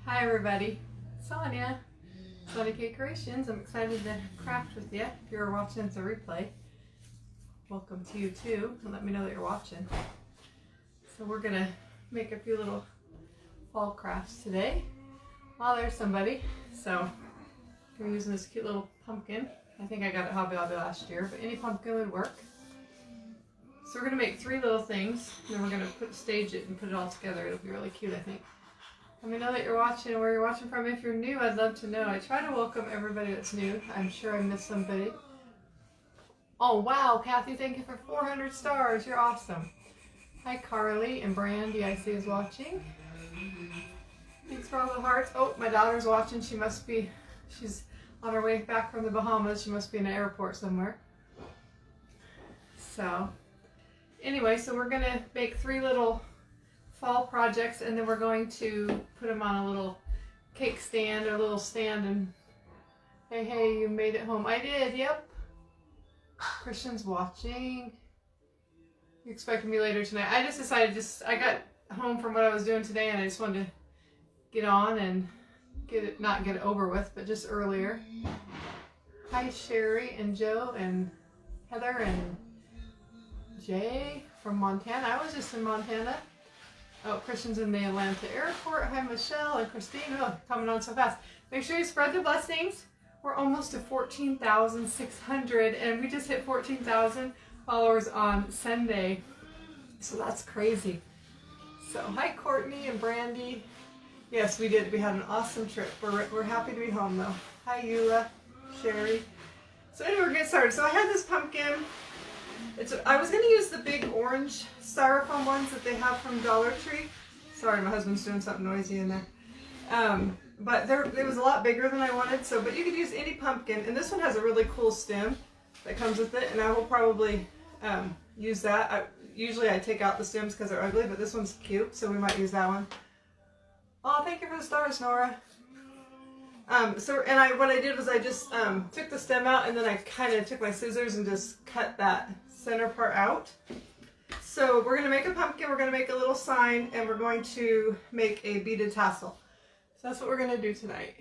Hi everybody, Sonia, Sonia K Creations. I'm excited to craft with you. If you're watching the replay, welcome to you too, and let me know that you're watching. So we're gonna make a few little fall crafts today. Oh, there's somebody. So we're using this cute little pumpkin. I think I got it at Hobby Lobby last year, but any pumpkin would work. So we're gonna make three little things, and then we're gonna stage it and put it all together. It'll be really cute, I think. Let me know that you're watching and where you're watching from. If you're new, I'd love to know. I try to welcome everybody that's new. I'm sure I missed somebody. Oh, wow, Kathy, thank you for 400 stars. You're awesome. Hi, Carly and Brandy, I see is watching. Thanks for all the hearts. Oh, my daughter's watching. She's on her way back from the Bahamas. She must be in an airport somewhere. So, anyway, so we're going to make three little fall projects, and then we're going to put them on a little cake stand or a little stand. And hey, you made it home. I did, yep. Christian's watching. You expected me later tonight. I just decided, I got home from what I was doing today, and I just wanted to get on and not get it over with, but just earlier. Hi, Sherry and Joe and Heather and Jay from Montana. I was just in Montana. Oh, Christian's in the Atlanta airport. Hi, Michelle and Christine. Oh, coming on so fast. Make sure you spread the blessings. We're almost to 14,600, and we just hit 14,000 followers on Sunday. So that's crazy. So hi, Courtney and Brandy. Yes, we did. We had an awesome trip. We're happy to be home, though. Hi, Eula, Sherry. So anyway, we're getting started. So I had this pumpkin. I was going to use the big orange styrofoam ones that they have from Dollar Tree. Sorry, my husband's doing something noisy in there. But it was a lot bigger than I wanted. But you could use any pumpkin. And this one has a really cool stem that comes with it. And I will probably use that. Usually I take out the stems because they're ugly, but this one's cute. So we might use that one. Oh, thank you for the stars, Nora. What I did was I just took the stem out, and then I kind of took my scissors and just cut that center part out. So we're going to make a pumpkin, we're going to make a little sign, and we're going to make a beaded tassel. So that's what we're going to do tonight.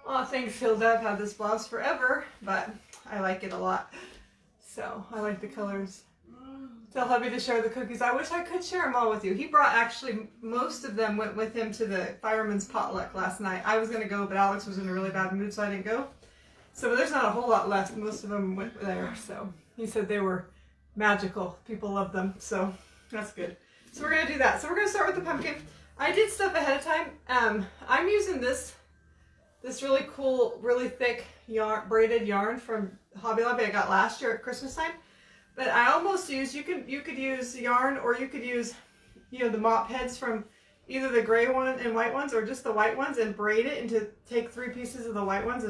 Oh, thanks, Hilda. I've had this blouse forever, but I like it a lot. So I like the colors. Tell hubby to share the cookies. I wish I could share them all with you. He brought, actually, most of them went with him to the fireman's potluck last night. I was going to go, but Alex was in a really bad mood, so I didn't go. So there's not a whole lot left. Most of them went there. So he said they were magical. People love them. So that's good. So we're going to do that. So we're going to start with the pumpkin. I did stuff ahead of time. I'm using this really cool, really thick braided yarn from Hobby Lobby I got last year at Christmas time. But I almost used, you could use yarn, or you could use, the mop heads from either the gray one and white ones, or just the white ones, and braid it, and to take three pieces of the white ones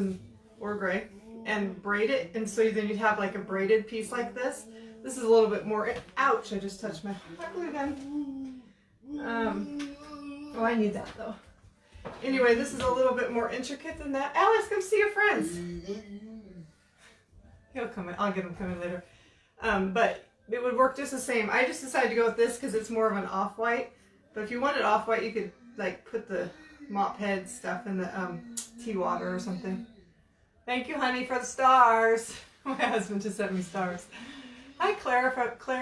or gray and braid it, and so then you'd have like a braided piece like this. This is a little bit more, ouch, I just touched my glue gun. Oh, I need that though. Anyway, this is a little bit more intricate than that. Alex, come see your friends. He'll come in, I'll get him coming later. But it would work just the same. I just decided to go with this because it's more of an off-white. But if you wanted off-white, you could like put the mop head stuff in the tea water or something. Thank you, honey, for the stars. My husband just sent me stars. Hi, Claire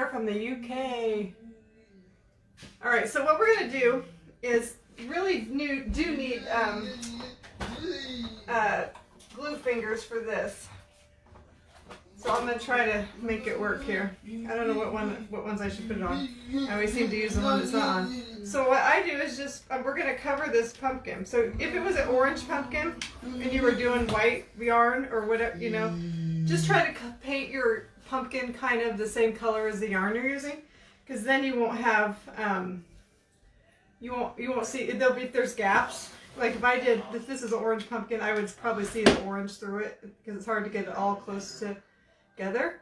from the UK. All right, so what we're going to do is really do need glue fingers for this. So I'm going to try to make it work here. I don't know what ones I should put it on. I always seem to use the one that's not on. So what I do is just, we're going to cover this pumpkin. So if it was an orange pumpkin and you were doing white yarn or whatever, just try to paint your pumpkin kind of the same color as the yarn you're using. Because then you won't have, you won't see, if there's gaps. Like if this is an orange pumpkin, I would probably see the orange through it because it's hard to get it all close together.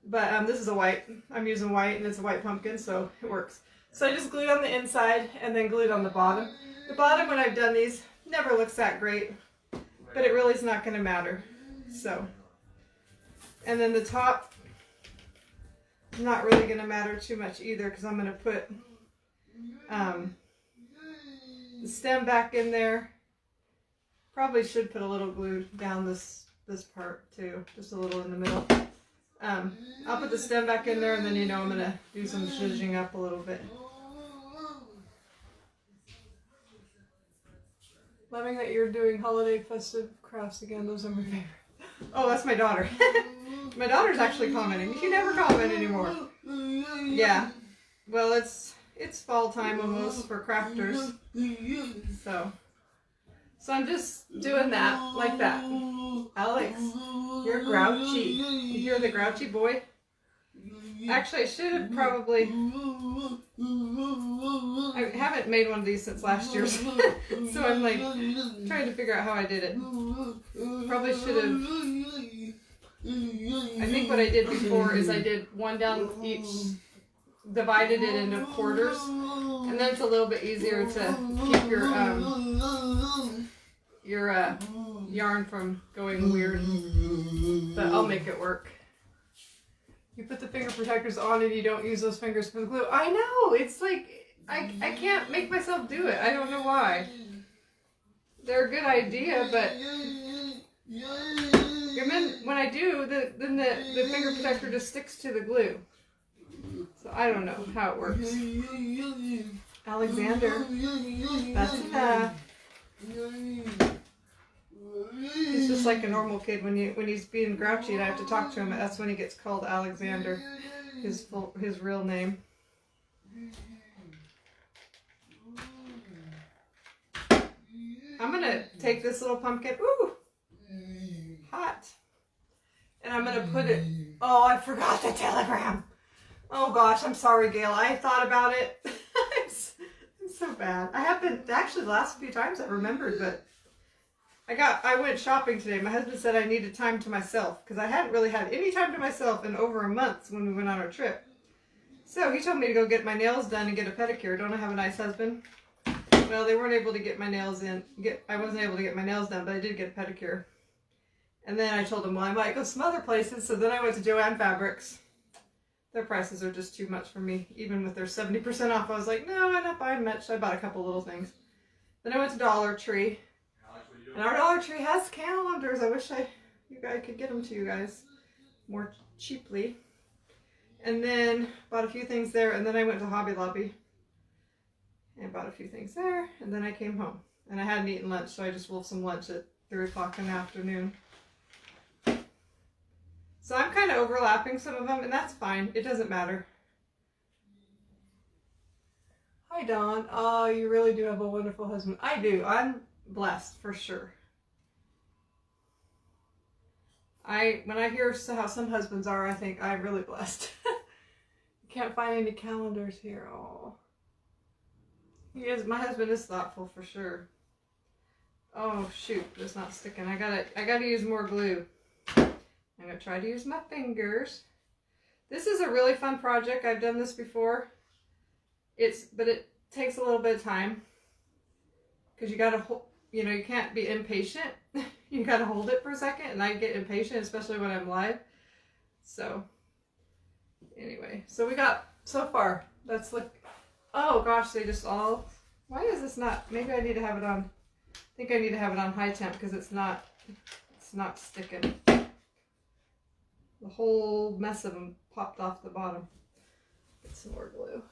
But this is a white. I'm using white, and it's a white pumpkin, so it works. So I just glued on the inside and then glued on the bottom. The bottom, when I've done these, never looks that great, but it really is not going to matter. So, and then the top, not really going to matter too much either because I'm going to put the stem back in there. Probably should put a little glue down this part too, just a little in the middle. I'll put the stem back in there, and then I'm gonna do some zhuzhing up a little bit. Loving that you're doing holiday festive crafts again. Those are my favorite. Oh, that's my daughter. My daughter's actually commenting. She never comment anymore. Yeah. Well, it's fall time almost for crafters. So I'm just doing that, like that. Alex, you're grouchy. You hear the grouchy boy? Actually, I should have probably... I haven't made one of these since last year, so I'm like trying to figure out how I did it. Probably should have... I think what I did before is I did one down each, divided it into quarters, and then it's a little bit easier to keep your yarn from going weird. But I'll make it work. You put the finger protectors on and you don't use those fingers for the glue. I know! It's like, I can't make myself do it. I don't know why. They're a good idea, but... And then when I do, then the finger protector just sticks to the glue. So I don't know how it works. Alexander, that's enough. He's just like a normal kid. When he's being grouchy and I have to talk to him, that's when he gets called Alexander, his real name. I'm gonna take this little pumpkin. Ooh, hot. And I'm gonna put it. Oh, I forgot the telegram. Oh gosh, I'm sorry, Gail. I thought about it. It's so bad. I have been actually the last few times I remembered, but. I went shopping today. My husband said I needed time to myself because I hadn't really had any time to myself in over a month when we went on our trip. So he told me to go get my nails done and get a pedicure. Don't I have a nice husband? Well, they weren't able to get my nails in. I wasn't able to get my nails done, but I did get a pedicure. And then I told him, well, I might go some other places. So then I went to Joann Fabrics. Their prices are just too much for me. Even with their 70% off, I was like, no, I'm not buying much. I bought a couple little things. Then I went to Dollar Tree. And our Dollar Tree has calendars. I wish you guys could get them to you guys more cheaply. And then bought a few things there. And then I went to Hobby Lobby and bought a few things there. And then I came home. And I hadn't eaten lunch, so I just wolfed some lunch at 3 o'clock in the afternoon. So I'm kind of overlapping some of them, and that's fine. It doesn't matter. Hi, Dawn. Oh, you really do have a wonderful husband. I do. I'm blessed for sure. When I hear how some husbands are, I think I'm really blessed. Can't find any calendars here. Oh, my husband is thoughtful for sure. Oh shoot, it's not sticking. I gotta use more glue. I'm gonna try to use my fingers. This is a really fun project. I've done this before. But it takes a little bit of time because you gotta you can't be impatient. You gotta hold it for a second, and I get impatient, especially when I'm live. So anyway, so we got so far. Let's look. Oh gosh, they just all. Why is this not? Maybe I need to have it on. I think I need to have it on high temp because it's not sticking. The whole mess of them popped off the bottom. Get some more glue.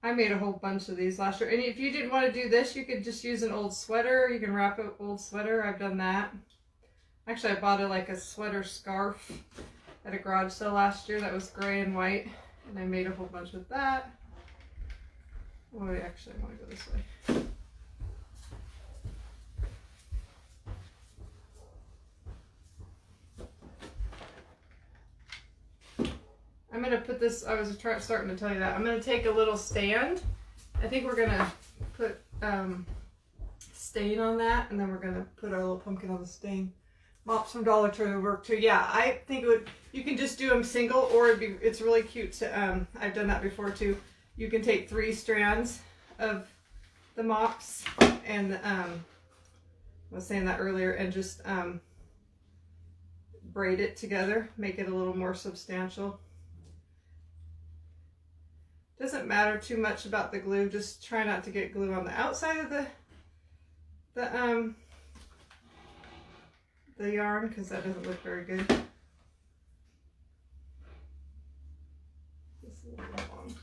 I made a whole bunch of these last year. And if you didn't want to do this, you could just use an old sweater. You can wrap an old sweater. I've done that. Actually, I bought a sweater scarf at a garage sale last year that was gray and white. And I made a whole bunch with that. Oh, actually, I want to go this way. I'm going to put this, I was starting to tell you that. I'm going to take a little stand. I think we're going to put stain on that, and then we're going to put our little pumpkin on the stain. Mops from Dollar Tree would work too. Yeah, I think it would, you can just do them single, or it's really cute to, I've done that before too. You can take 3 strands of the mops, and I was saying that earlier, and just braid it together, make it a little more substantial. Doesn't matter too much about the glue. Just try not to get glue on the outside of the yarn, because that doesn't look very good. This is a little long.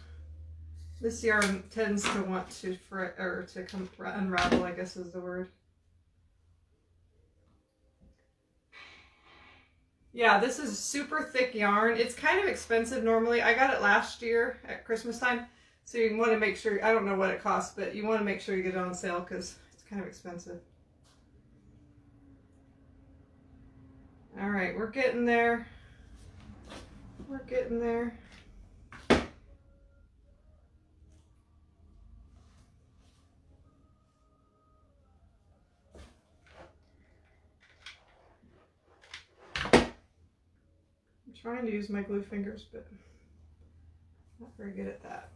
This yarn tends to want to fret, or to unravel, I guess is the word. Yeah, this is super thick yarn. It's kind of expensive normally. I got it last year at Christmas time. So you want to make sure, I don't know what it costs, but you want to make sure you get it on sale because it's kind of expensive. All right, we're getting there. We're getting there. Trying to use my glue fingers, but not very good at that.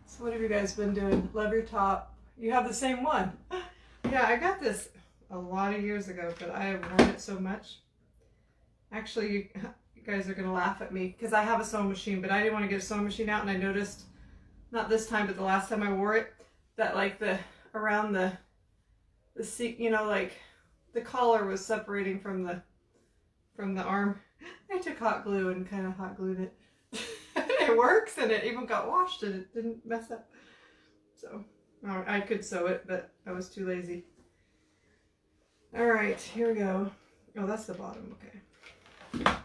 So what have you guys been doing? Love your top. You have the same one. Yeah, I got this a lot of years ago, but I have worn it so much. Actually, you guys are going to laugh at me because I have a sewing machine, but I didn't want to get a sewing machine out, and I noticed, not this time, but the last time I wore it, that like around the seat, you know, like the collar was separating from the arm. I took hot glue and kind of hot glued it. It works, and it even got washed and it didn't mess up. So I could sew it, but I was too lazy. All right, here we go. Oh, that's the bottom. Okay. I'm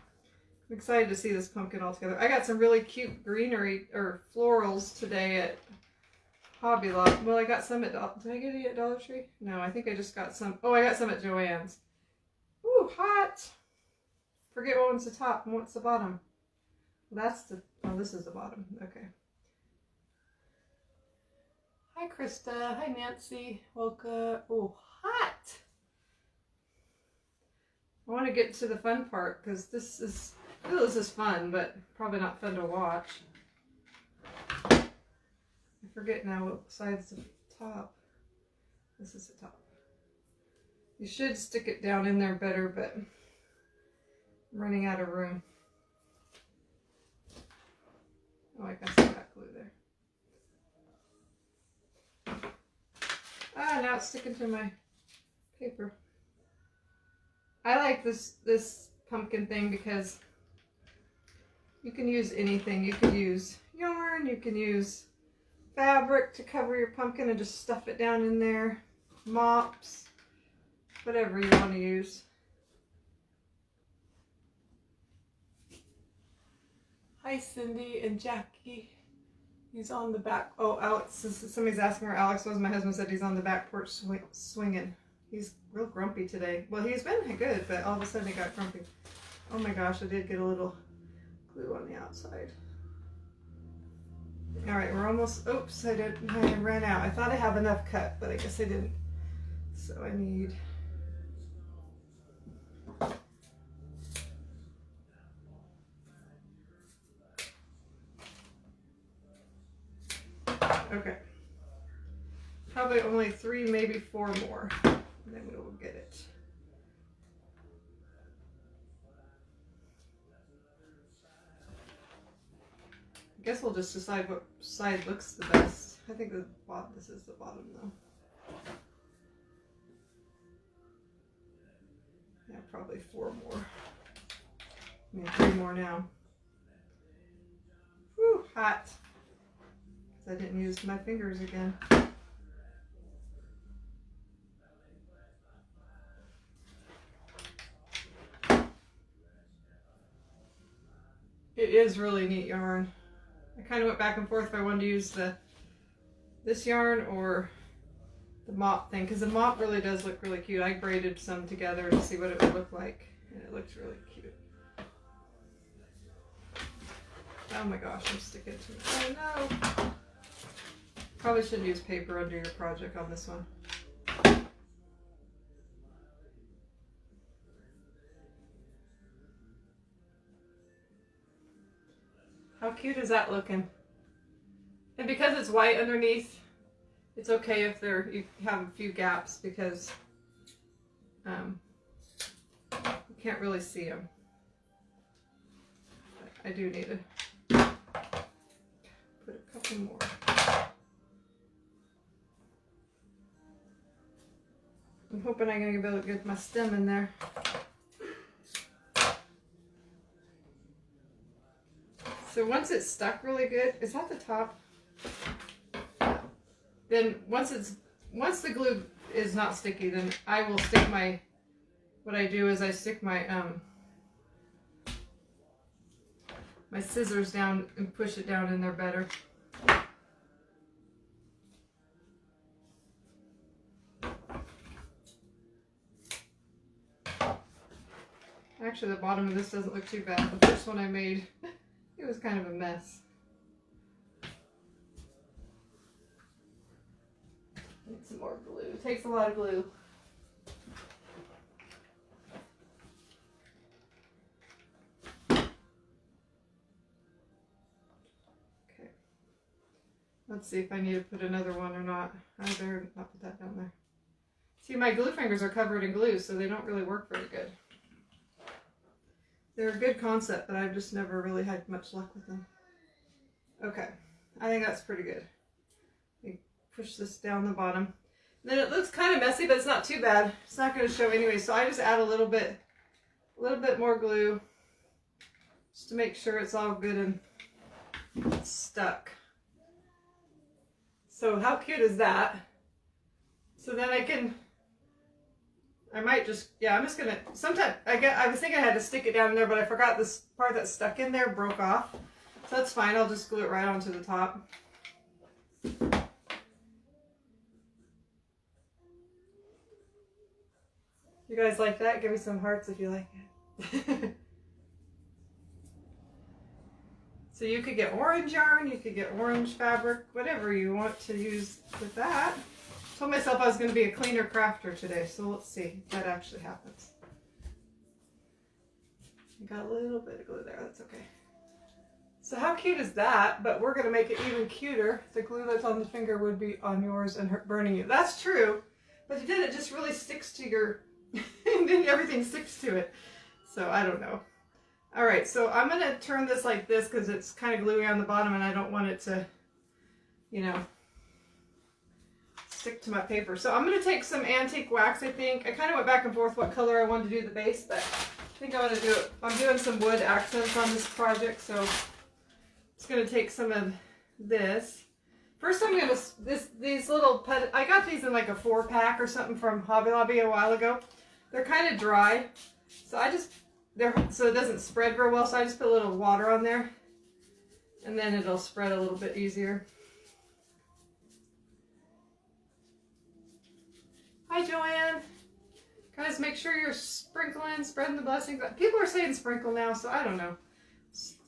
excited to see this pumpkin all together. I got some really cute greenery or florals today at Hobby Lobby. Well, I got some at did I get any at Dollar Tree? No, I think I just got some. Oh, I got some at Joann's. Ooh, hot. Forget what one's the top and what's the bottom. That's the, oh, this is the bottom. Okay. Hi, Krista. Hi, Nancy. Welcome. Oh, hot. I want to get to the fun part because this is fun, but probably not fun to watch. I forget now what side's the top. This is the top. You should stick it down in there better, but I'm running out of room. Oh, I guess I got glue there. Ah, now it's sticking to my paper. I like this pumpkin thing because you can use anything. You could use yarn, you can use fabric to cover your pumpkin and just stuff it down in there. Mops, whatever you want to use. Hi, Cindy and Jackie. He's on the back. Oh, Alex, somebody's asking where Alex was. My husband said he's on the back porch swinging. He's real grumpy today. Well, he's been good, but all of a sudden he got grumpy. Oh my gosh, I did get a little glue on the outside. All right, we're almost, oops, I ran out. I thought I have enough cut, but I guess I didn't. So I need, okay. Probably only 3, maybe 4 more, and then we will get it. I guess we'll just decide what side looks the best. I think this is the bottom though. Yeah, probably 4 more. I mean, 3 more now. Whew, hot. I didn't use my fingers again. It is really neat yarn. I kind of went back and forth if I wanted to use this yarn or the mop thing, because the mop really does look really cute. I braided some together to see what it would look like, and it looks really cute. Oh my gosh, I'm sticking to it. Oh no! Probably shouldn't use paper under your project on this one. How cute is that looking? And because it's white underneath, it's okay if you have a few gaps because you can't really see them. But I do need to hoping I'm going to be able to get my stem in there. So once it's stuck really good, is that the top? Then once the glue is not sticky, then I will stick my, what I do is I stick my my scissors down and push it down in there better. Actually, the bottom of this doesn't look too bad. The first one I made, it was kind of a mess. Need some more glue. It takes a lot of glue. Okay. Let's see if I need to put another one or not. I better not put that down there. See, my glue fingers are covered in glue, so they don't really work very good. They're a good concept, but I've just never really had much luck with them. Okay, I think that's pretty good. We push this down the bottom. And then it looks kind of messy, but it's not too bad. It's not going to show anyway, so I just add a little bit more glue just to make sure it's all good and stuck. So how cute is that? So then I might just, yeah, I'm just gonna, sometimes, I was thinking I had to stick it down in there, but I forgot this part that's stuck in there broke off. So that's fine, I'll just glue it right onto the top. You guys like that? Give me some hearts if you like it. So you could get orange yarn, you could get orange fabric, whatever you want to use with that. I told myself I was going to be a cleaner crafter today, so let's see if that actually happens. I got a little bit of glue there, that's okay. So how cute is that? But we're going to make it even cuter. The glue that's on the finger would be on yours and burning you. That's true, but then it just really sticks to your, and then everything sticks to it. So I don't know. All right, so I'm going to turn this like this because it's kind of gluey on the bottom and I don't want it to, you know, stick to my paper. So I'm going to take some antique wax, I think. I kind of went back and forth what color I wanted to do the base, but I think I want to do it. I'm doing some wood accents on this project, so I'm just going to take some of this. First I'm going to, these little, I got these in like a 4-pack or something from Hobby Lobby a while ago. They're kind of dry, so so it doesn't spread very well, so I just put a little water on there, and then it'll spread a little bit easier. Hi, Joanne. Guys, make sure you're sprinkling, spreading the blessings. People are saying sprinkle now, so I don't know.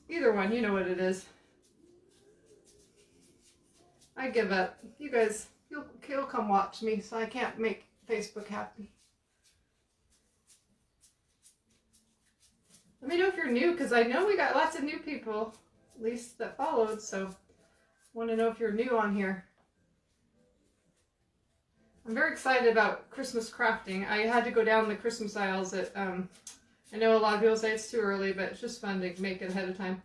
Either one, you know what it is. I give up. You guys, you'll come watch me, so I can't make Facebook happy. Let me know if you're new, because I know we got lots of new people, at least that followed, so I want to know if you're new on here. I'm very excited about Christmas crafting. I had to go down the Christmas aisles at, I know a lot of people say it's too early, but it's just fun to make it ahead of time.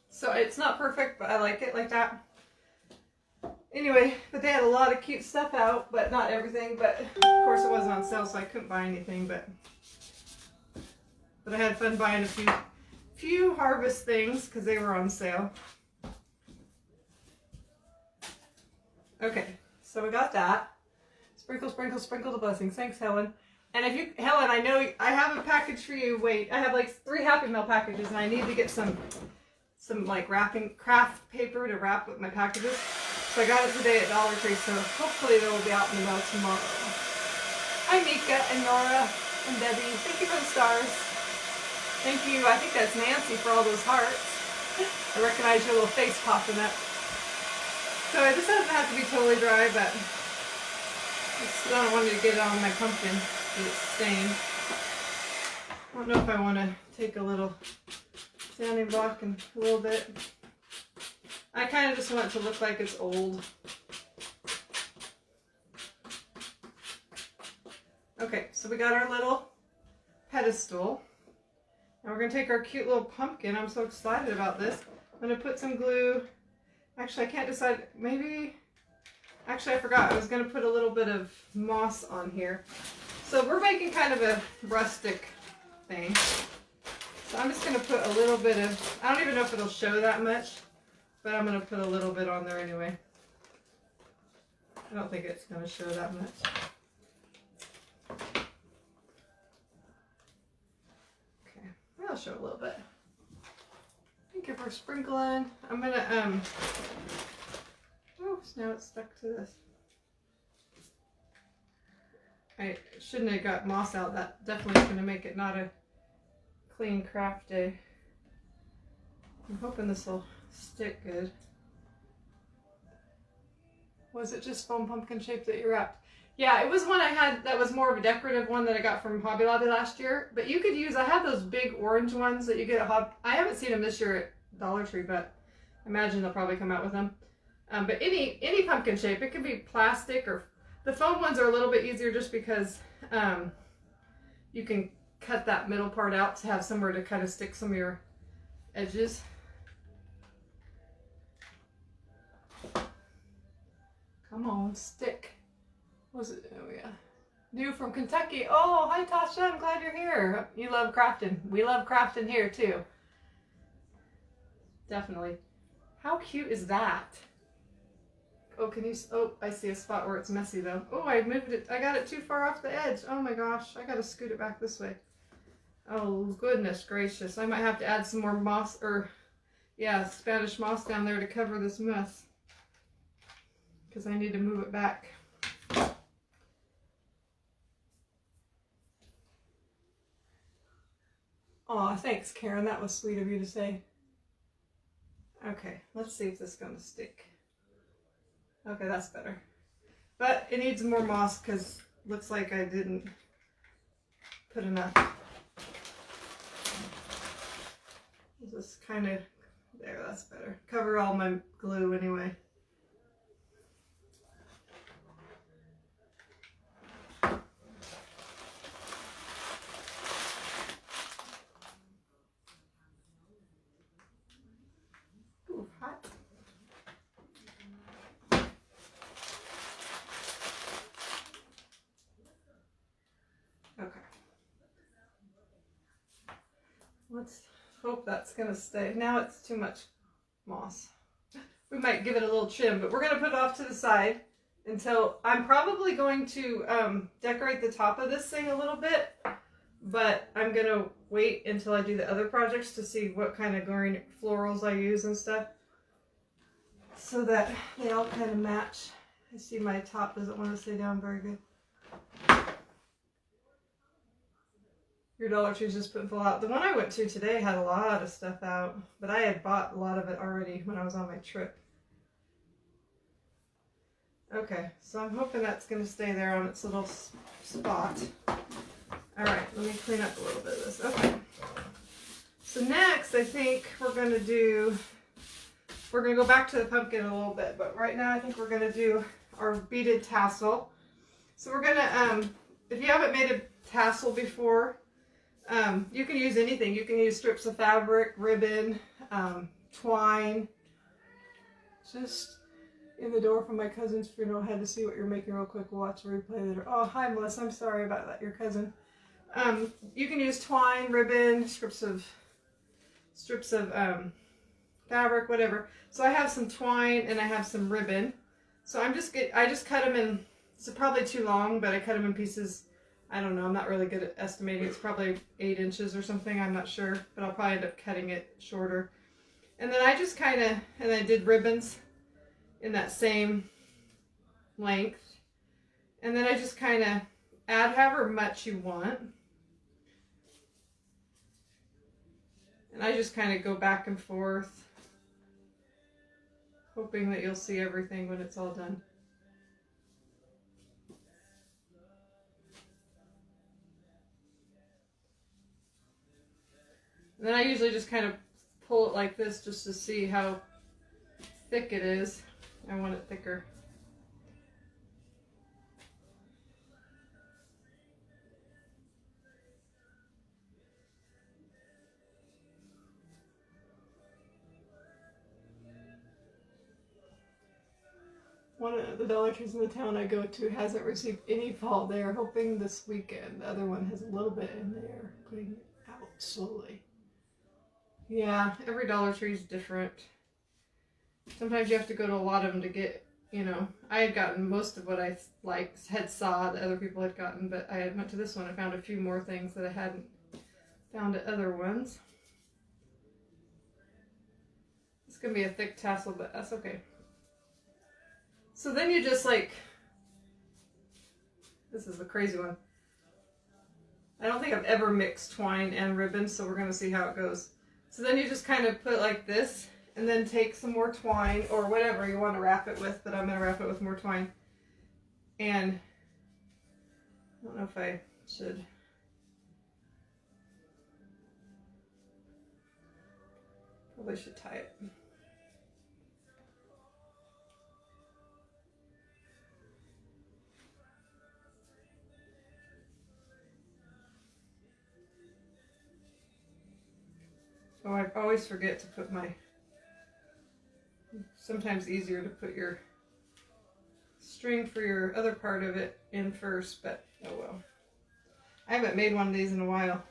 So it's not perfect, but I like it like that. Anyway, but they had a lot of cute stuff out, but not everything, but of course it wasn't on sale, so I couldn't buy anything, but I had fun buying a few harvest things because they were on sale. Okay, so we got that. Sprinkle, sprinkle, sprinkle the blessings. Thanks, Helen. And if you, Helen, I know I have a package for you. Wait, I have like 3 Happy Mail packages, and I need to get some like wrapping craft paper to wrap with my packages. So I got it today at Dollar Tree, so hopefully they will be out in the mail tomorrow. Hi, Mika and Nora and Debbie. Thank you for the stars. Thank you. I think that's Nancy for all those hearts. I recognize your little face popping up. So this doesn't have to be totally dry, but I don't want to get it on my pumpkin because it's stained. I don't know if I want to take a little sanding block and a little bit. I kind of just want it to look like it's old. Okay, so we got our little pedestal. Now we're going to take our cute little pumpkin. I'm so excited about this. I'm going to put some glue. Actually, I can't decide. Maybe Actually, I forgot. I was going to put a little bit of moss on here. So we're making kind of a rustic thing. So I'm just going to put a little bit of, I don't even know if it'll show that much, but I'm going to put a little bit on there anyway. I don't think it's going to show that much. Okay, I'll show a little bit. Thank you for sprinkling. I'm going to, oops, now it's stuck to this. I shouldn't have got moss out. That definitely is going to make it not a clean craft day. I'm hoping this will stick good. Was it just foam pumpkin shape that you wrapped? Yeah, it was one I had that was more of a decorative one that I got from Hobby Lobby last year. But you could use, I have those big orange ones that you get at I haven't seen them this year at Dollar Tree, but I imagine they'll probably come out with them. But any pumpkin shape, it could be plastic, or the foam ones are a little bit easier just because you can cut that middle part out to have somewhere to kind of stick some of your edges. Come on, stick. Was it? Oh yeah. New from Kentucky. Oh, hi Tasha, I'm glad you're here. You love crafting. We love crafting here too. Definitely. How cute is that? Oh, can you, oh, I see a spot where it's messy though. Oh, I moved it, I got it too far off the edge. Oh my gosh, I gotta scoot it back this way. Oh, goodness gracious. I might have to add some more moss, or yeah, Spanish moss down there to cover this mess, because I need to move it back. Oh, thanks, Karen. That was sweet of you to say. Okay, let's see if this is going to stick. Okay, that's better. But it needs more moss because looks like I didn't put enough. Just kind of, there, that's better. Cover all my glue anyway. Ooh, hot. Okay. Let's hope that's gonna stay. Now it's too much moss. We might give it a little trim, but we're gonna put it off to the side until I'm probably going to decorate the top of this thing a little bit, but I'm gonna wait until I do the other projects to see what kind of green florals I use and stuff, so that they all kind of match. I see my top doesn't want to stay down very good. Your Dollar Tree's just putting full out. The one I went to today had a lot of stuff out, but I had bought a lot of it already when I was on my trip. Okay, so I'm hoping that's going to stay there on its little spot. Alright, let me clean up a little bit of this. Okay. So next, I think we're going to go back to the pumpkin a little bit, but right now I think we're going to do our beaded tassel. So we're going to, if you haven't made a tassel before, you can use anything. You can use strips of fabric, ribbon, twine. Just in the door from my cousin's funeral. Had to see what you're making real quick. We'll watch the replay later. Oh, hi Melissa. I'm sorry about that. Your cousin. You can use twine, ribbon, strips of fabric, whatever. So I have some twine and I have some ribbon. So I just cut them in. It's probably too long, but I cut them in pieces. I don't know. I'm not really good at estimating. It's probably 8 inches or something. I'm not sure, but I'll probably end up cutting it shorter. And then I just kind of, and I did ribbons in that same length. And then I just kind of add however much you want. And I just kind of go back and forth, hoping that you'll see everything when it's all done. And then I usually just kind of pull it like this just to see how thick it is. I want it thicker. one of the Dollar Trees in the town I go to hasn't received any fall. They are hoping this weekend. The other one has a little bit in there, putting it out slowly. Yeah, every Dollar Tree is different. Sometimes you have to go to a lot of them to get, you know, I had gotten most of what I had saw that other people had gotten, but I had went to this one and found a few more things that I hadn't found at other ones. It's gonna be a thick tassel, but that's okay. So then you just this is the crazy one. I don't think I've ever mixed twine and ribbon, so we're gonna see how it goes. So then you just kind of put like this, and then take some more twine or whatever you want to wrap it with, but I'm gonna wrap it with more twine. And I don't know if I should. Probably should tie it. Oh, I always forget to put my, sometimes easier to put your string for your other part of it in first, but oh well. I haven't made one of these in a while.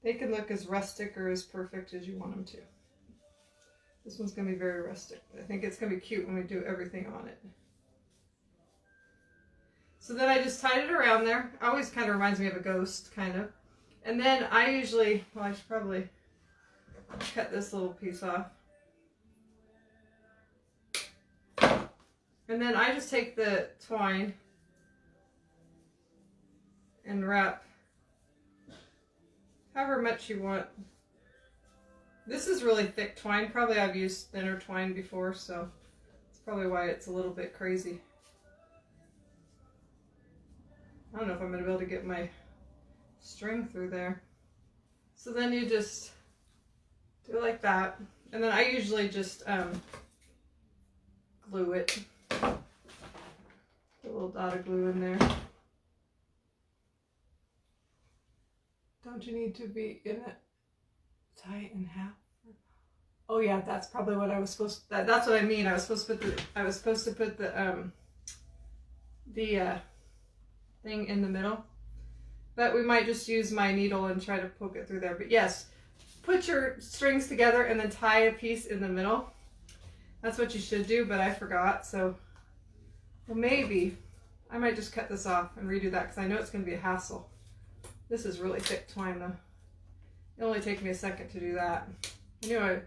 They can look as rustic or as perfect as you want them to. This one's going to be very rustic. I think it's going to be cute when we do everything on it. So then I just tied it around there. Always kind of reminds me of a ghost, kind of. And then I usually, well, I should probably cut this little piece off. And then I just take the twine and wrap however much you want. This is really thick twine. Probably I've used thinner twine before, so that's probably why it's a little bit crazy. I don't know if I'm going to be able to get my string through there. So then you just do it like that. And then I usually just glue it. Put a little dot of glue in there. Don't you need to be in it? Tie it in half. Oh yeah, that's probably what I was supposed to, that's what I mean. I was supposed to put the thing in the middle. But we might just use my needle and try to poke it through there. But yes, put your strings together and then tie a piece in the middle. That's what you should do, but I forgot. So, well, maybe I might just cut this off and redo that because I know it's going to be a hassle. This is really thick twine though. It'll only take me a second to do that. I knew I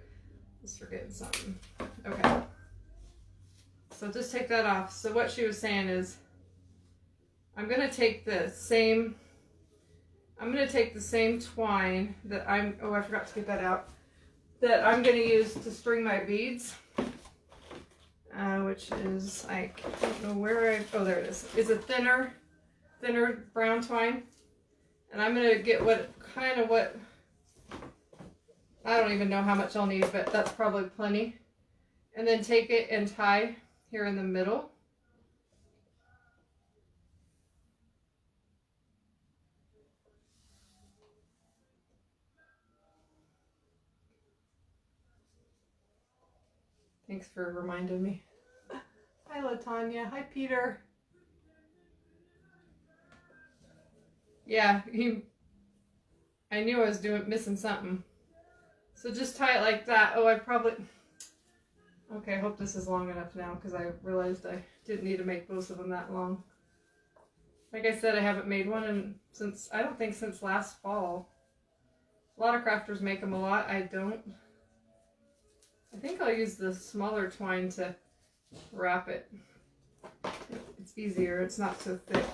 was forgetting something. Okay. So just take that off. So what she was saying is, I'm going to take the same twine that oh, I forgot to get that out, that I'm going to use to string my beads, which is, I don't know where oh, there it is. It's a thinner brown twine. And I'm going to get I don't even know how much I'll need, but that's probably plenty. And then take it and tie here in the middle. Thanks for reminding me. Hi, LaTanya. Hi, Peter. Yeah, I knew I was missing something. So just tie it like that. Oh, okay, I hope this is long enough now because I realized I didn't need to make both of them that long. Like I said, I haven't made one I don't think since last fall. A lot of crafters make them a lot. I don't. I think I'll use the smaller twine to wrap it. It's easier. It's not so thick.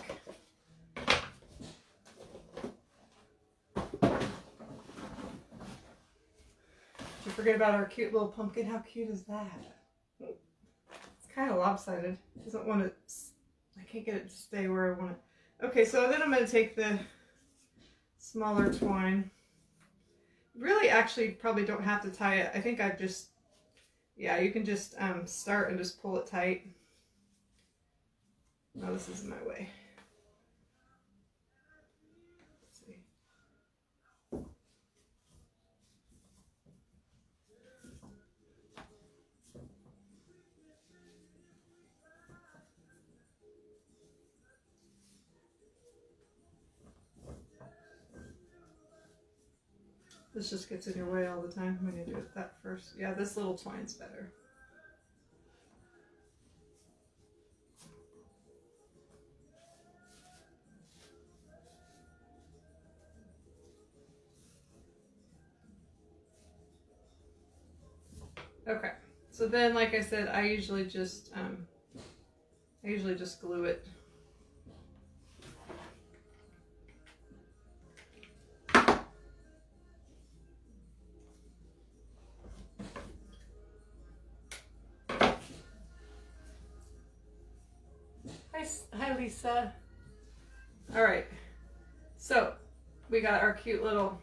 Did you forget about our cute little pumpkin? How cute is that? It's kind of lopsided. It doesn't want to, I can't get it to stay where I want it. Okay, so then I'm going to take the smaller twine. Really, actually, probably don't have to tie it. I think I've just, yeah, you can just start and just pull it tight. No, this isn't my way. Let's see. This just gets in your way all the time when you do it that first. Yeah, this little twine's better. Okay, so then, like I said, I usually just glue it. Hi, Lisa. All right, so we got our cute little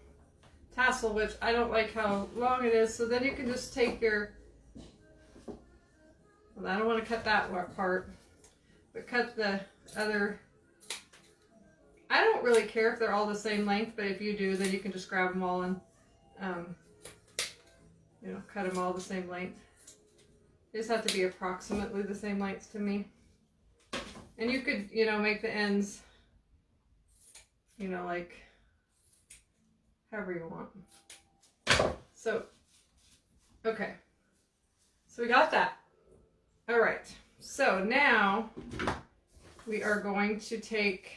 tassel, which I don't like how long it is. So then you can just take your, well, I don't want to cut that part, but cut the other. I don't really care if they're all the same length, but if you do, then you can just grab them all and, you know, cut them all the same length. They just have to be approximately the same length to me. And you could, you know, make the ends, you know, like however you want. So, okay. So we got that. All right. So now we are going to take,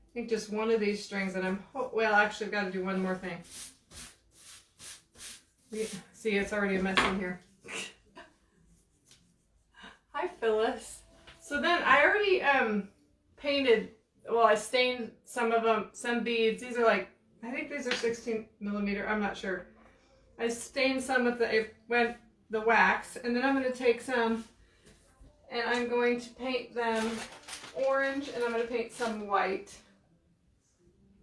I think, just one of these strings, and well, actually I've got to do one more thing. See, it's already a mess in here. Hi, Phyllis. So then I already painted, well, I stained some of them, some beads. These are like, I think these are 16 millimeter, I'm not sure. I stained some with the wax, and then I'm going to take some and I'm going to paint them orange, and I'm going to paint some white.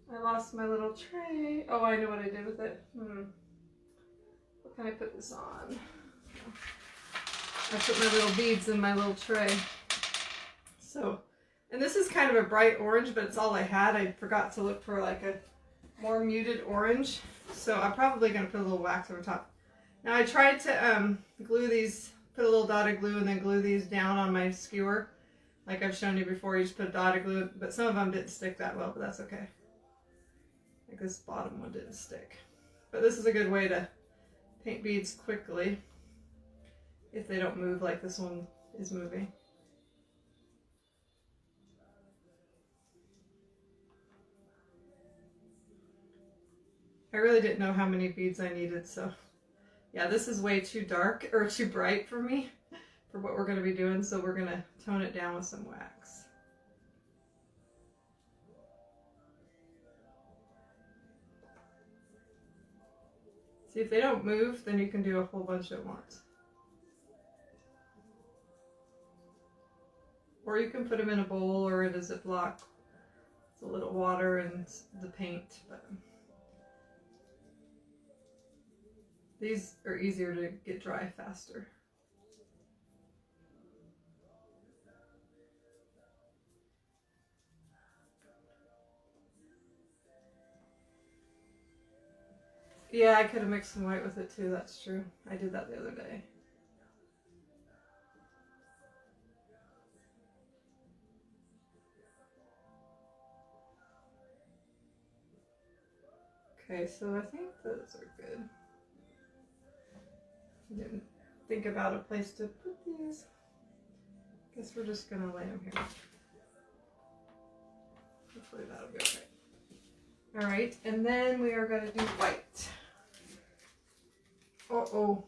I lost my little tray. Oh, I know what I did with it. What can I put this on? I put my little beads in my little tray. So, and this is kind of a bright orange, but it's all I had. I forgot to look for like a more muted orange. So I'm probably going to put a little wax over top. Now I tried to glue these, put a little dotted glue and then glue these down on my skewer. Like I've shown you before, you just put dotted glue, but some of them didn't stick that well, but that's okay. Like this bottom one didn't stick. But this is a good way to paint beads quickly if they don't move like this one is moving. I really didn't know how many beads I needed, so yeah, this is way too dark or too bright for me for what we're going to be doing, so we're going to tone it down with some wax. See, if they don't move, then you can do a whole bunch at once. Or you can put them in a bowl or in a Ziploc. It's a little water and the paint, but these are easier to get dry faster. Yeah, I could have mixed some white with it too, that's true. I did that the other day. Okay, so I think those are good. I didn't think about a place to put these. Guess we're just gonna lay them here. Hopefully that'll be okay. All right, and then we are gonna do white. Uh-oh.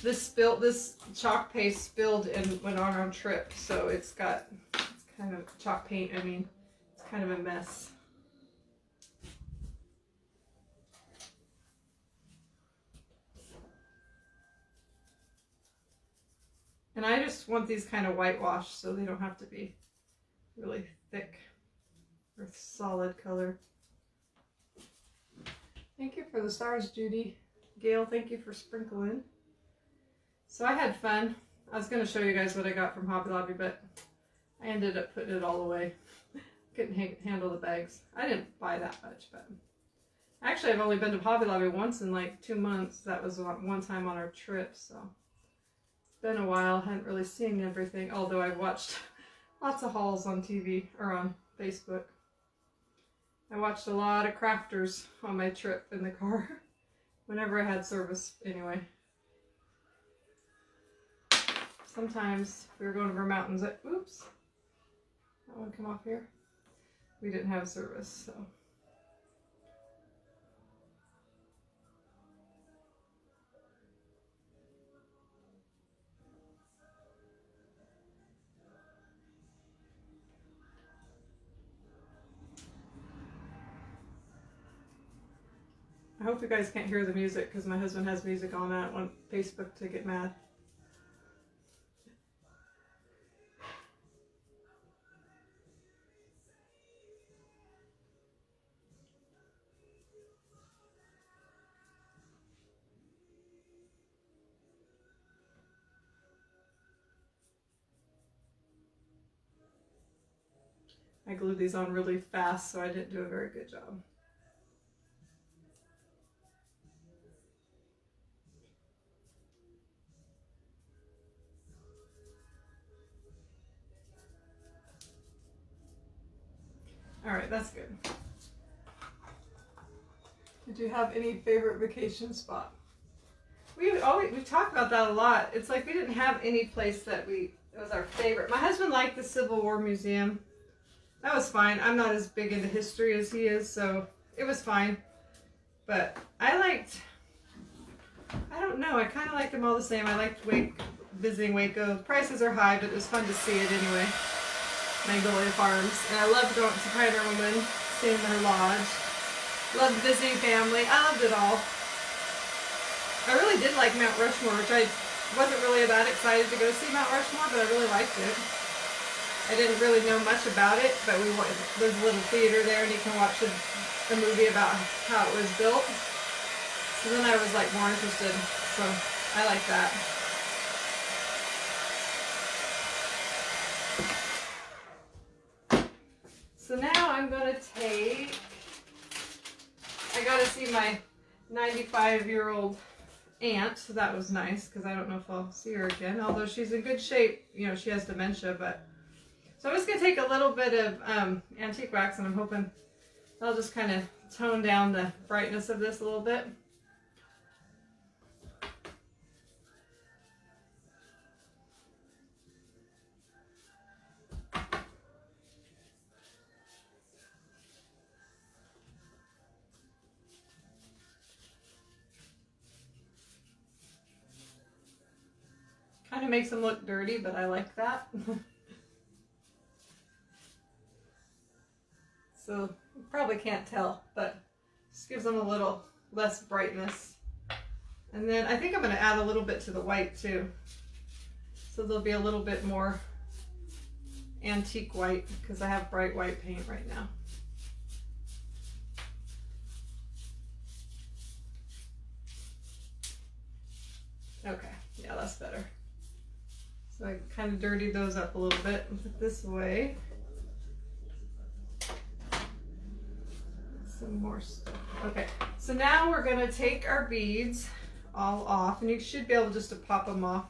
This chalk paste spilled and went on our trip, so it's kind of chalk paint, I mean, it's kind of a mess. And I just want these kind of whitewashed so they don't have to be really thick or solid color. Thank you for the stars, Judy. Gail, thank you for sprinkling. So I had fun. I was going to show you guys what I got from Hobby Lobby, but I ended up putting it all away. Couldn't handle the bags. I didn't buy that much, but actually I've only been to Hobby Lobby once in like 2 months. That was one time on our trip, so it's been a while. I hadn't really seen everything, although I've watched lots of hauls on TV or on Facebook. I watched a lot of crafters on my trip in the car. Whenever I had service, anyway. Sometimes we were going over mountains. Oops. That one come off here. We didn't have service, so. I hope you guys can't hear the music because my husband has music on. I don't want Facebook to get mad. I glued these on really fast, so I didn't do a very good job. All right, that's good. Did you have any favorite vacation spot? We talk about that a lot. It's like we didn't have any place that it was our favorite. My husband liked the Civil War Museum. That was fine. I'm not as big into history as he is, so it was fine. But I don't know, I kind of liked them all the same. I liked visiting Waco. Prices are high, but it was fun to see it anyway. Magnolia Farms. And I loved going to Pioneer Woman, seeing their lodge. Loved visiting family. I loved it all. I really did like Mount Rushmore, which I wasn't really that excited to go see Mount Rushmore, but I really liked it. I didn't really know much about it, but there's a little theater there and you can watch a movie about how it was built. So then I was like more interested, so I like that. So now I'm going to I got to see my 95-year-old aunt, so that was nice because I don't know if I'll see her again, although she's in good shape. You know, she has dementia, but. So I'm just going to take a little bit of antique wax, and I'm hoping I'll just kind of tone down the brightness of this a little bit. Kind of makes them look dirty, but I like that. So you probably can't tell, but just gives them a little less brightness. And then I think I'm going to add a little bit to the white too. So there'll be a little bit more antique white because I have bright white paint right now. Okay, yeah, that's better. So I kind of dirtied those up a little bit and put this away. Some more stuff. Okay, so now we're going to take our beads all off, and you should be able just to pop them off.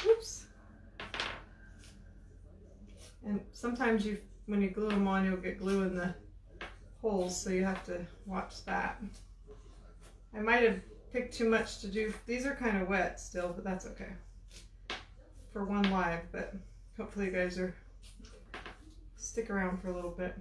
Oops. And sometimes when you glue them on, you'll get glue in the holes, so you have to watch that. I might have picked too much to do. These are kind of wet still, but that's okay for one live, but hopefully you guys stick around for a little bit.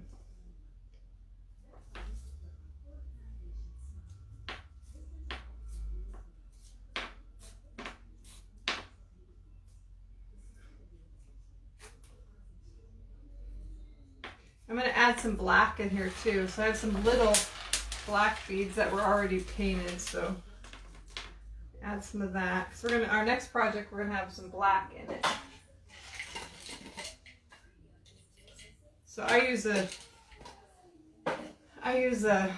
I'm going to add some black in here too. So I have some little black beads that were already painted, so add some of that. So our next project, we're going to have some black in it. So I use a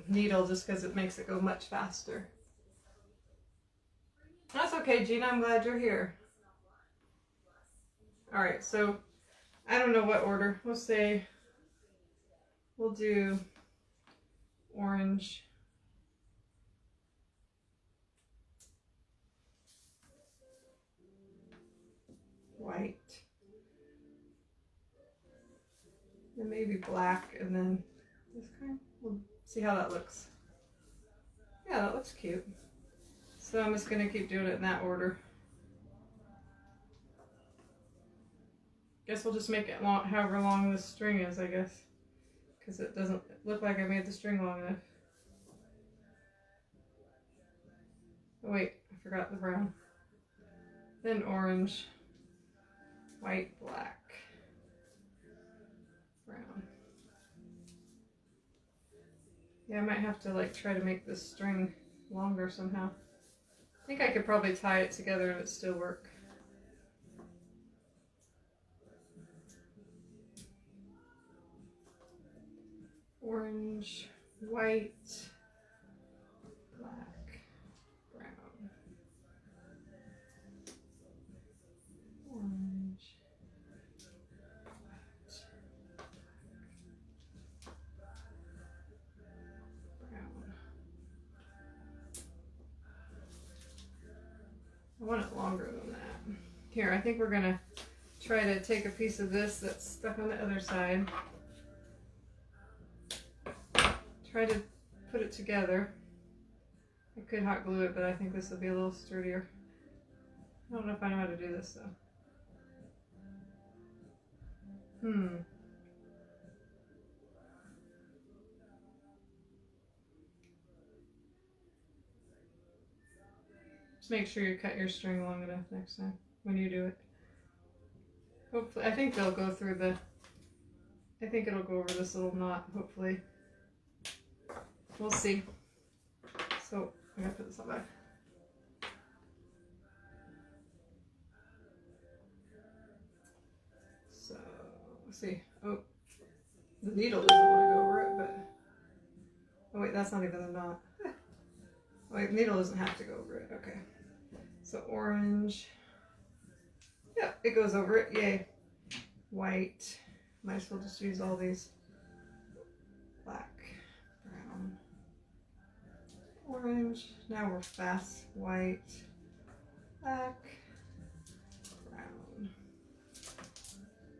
needle just because it makes it go much faster. That's okay, Gina, I'm glad you're here. All right, so I don't know what order. We'll do orange, white, and maybe maybe black, and then this kind. We'll see how that looks. Yeah, that looks cute. So I'm just gonna keep doing it in that order. Guess we'll just make it long, however long this string is, I guess. Because it doesn't look like I made the string long enough. Oh wait, I forgot the brown. Then orange, white, black, brown. Yeah, I might have to like try to make this string longer somehow. I think I could probably tie it together and it still work. Orange, white, black, brown. Orange, white, brown. I want it longer than that. Here, I think we're gonna try to take a piece of this that's stuck on the other side. Try to put it together. I could hot glue it, but I think this will be a little sturdier. I don't know if I know how to do this though. Just make sure you cut your string long enough next time when you do it. Hopefully, I think they'll go through the, I think it'll go over this little knot, hopefully. We'll see. So, I'm gonna put this on back. So, let's see. Oh, the needle doesn't want to go over it, but, oh wait, that's not even a knot. Oh wait, the needle doesn't have to go over it, okay. So orange, yeah, it goes over it, yay. White, might as well just use all these. Black, brown, orange, now we're fast. White, black, brown,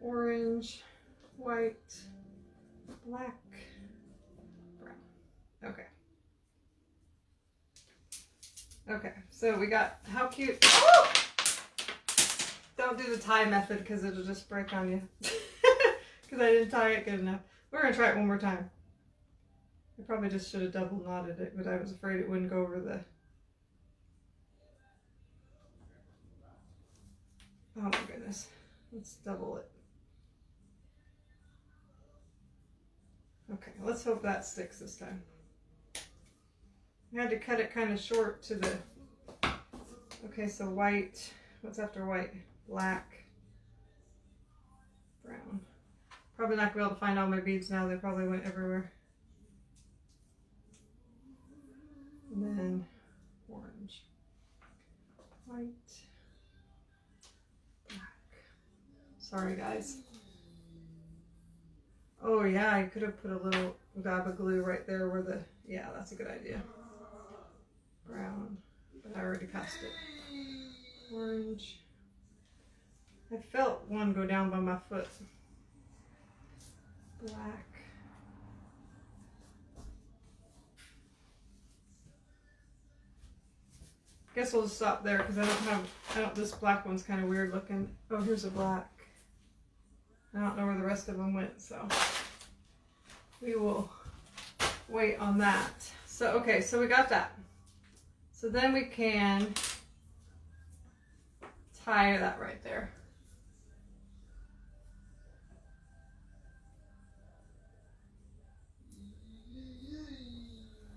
orange, white, black, brown. Okay. Okay, so we got, how cute. Oh! Don't do the tie method because it'll just break on you. Because I didn't tie it good enough. We're going to try it one more time. I probably just should have double knotted it, but I was afraid it wouldn't go over the... Oh my goodness. Let's double it. Okay, let's hope that sticks this time. I had to cut it kind of short to the... Okay, so white. What's after white? Black. Brown. Probably not going to be able to find all my beads now. They probably went everywhere. And then orange. White. Black. Sorry, guys. Oh, yeah, I could have put a little dab of glue right there where the... Yeah, that's a good idea. Brown, but I already passed it. Orange. I felt one go down by my foot. Black. Guess we'll just stop there because this black one's kind of weird looking. Oh, here's a black. I don't know where the rest of them went, so we will wait on that. So, okay, so we got that. So then we can tie that right there.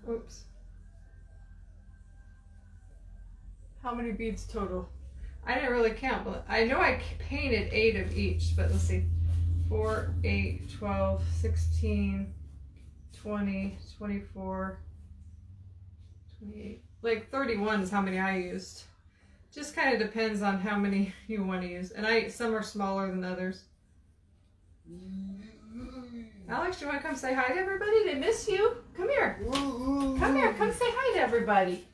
Oops. How many beads total? I didn't really count, but I know I painted 8 of each, but let's see. 4, 8, 12, 16, 20, 24, 28. Like 31 is how many I used. Just kind of depends on how many you want to use. And some are smaller than others. Alex, you want to come say hi to everybody? They miss you. Come here. Come here. Come say hi to everybody.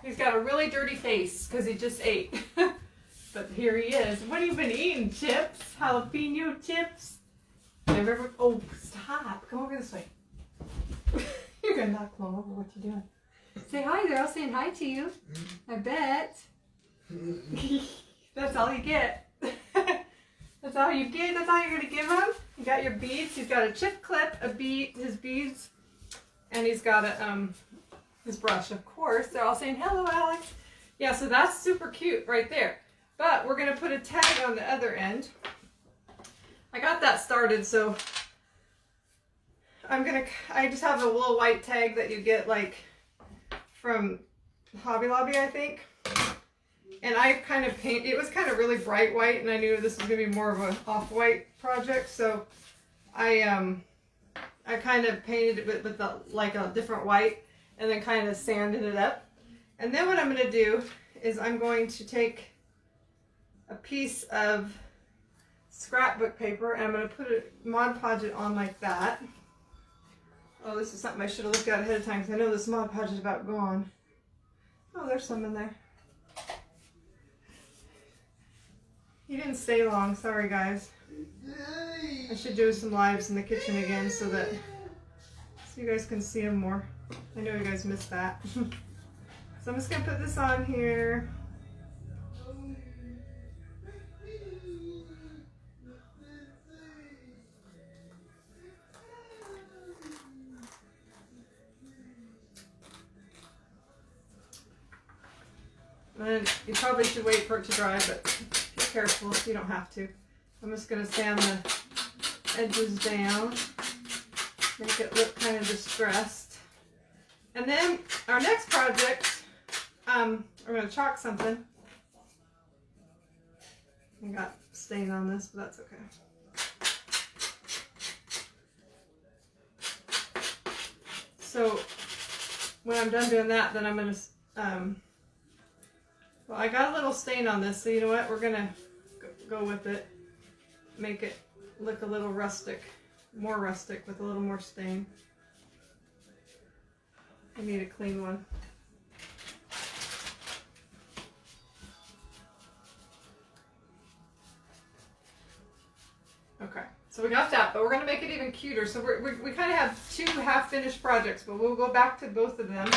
He's got a really dirty face because he just ate. But here he is. What have you been eating? Chips? Jalapeno chips? Never, oh, stop. Come over this way. You're going to knock them over. What you doing? Say hi. They're all saying hi to you. I bet. That's all you get. That's all you get. That's all you're going to give him. You got your beads. He's got a chip clip, his beads, and he's got a, his brush, of course. They're all saying, hello, Alex. Yeah, so that's super cute right there. But we're going to put a tag on the other end. I got that started, so I just have a little white tag that you get like from Hobby Lobby, I think. And I kind of it was kind of really bright white, and I knew this was going to be more of an off-white project, so I kind of painted it with like a different white, and then kind of sanded it up. And then what I'm going to do is I'm going to take a piece of scrapbook paper, and I'm going to put it, Mod Podge it on like that. Oh, this is something I should have looked at ahead of time, because I know this Mod Podge is about gone. Oh, there's some in there. He didn't stay long, sorry guys. I should do some lives in the kitchen again so you guys can see him more. I know you guys missed that. So I'm just going to put this on here. And you probably should wait for it to dry, but be careful, you don't have to. I'm just going to sand the edges down, make it look kind of distressed. And then our next project, we're going to chalk something. I got stain on this, but that's okay. So when I'm done doing that, then I'm going to, well, I got a little stain on this, so you know what? We're going to go with it. Make it look a little rustic, more rustic with a little more stain. I need a clean one. Okay, so we got that, but we're going to make it even cuter. So we kind of have two half-finished projects, but we'll go back to both of them.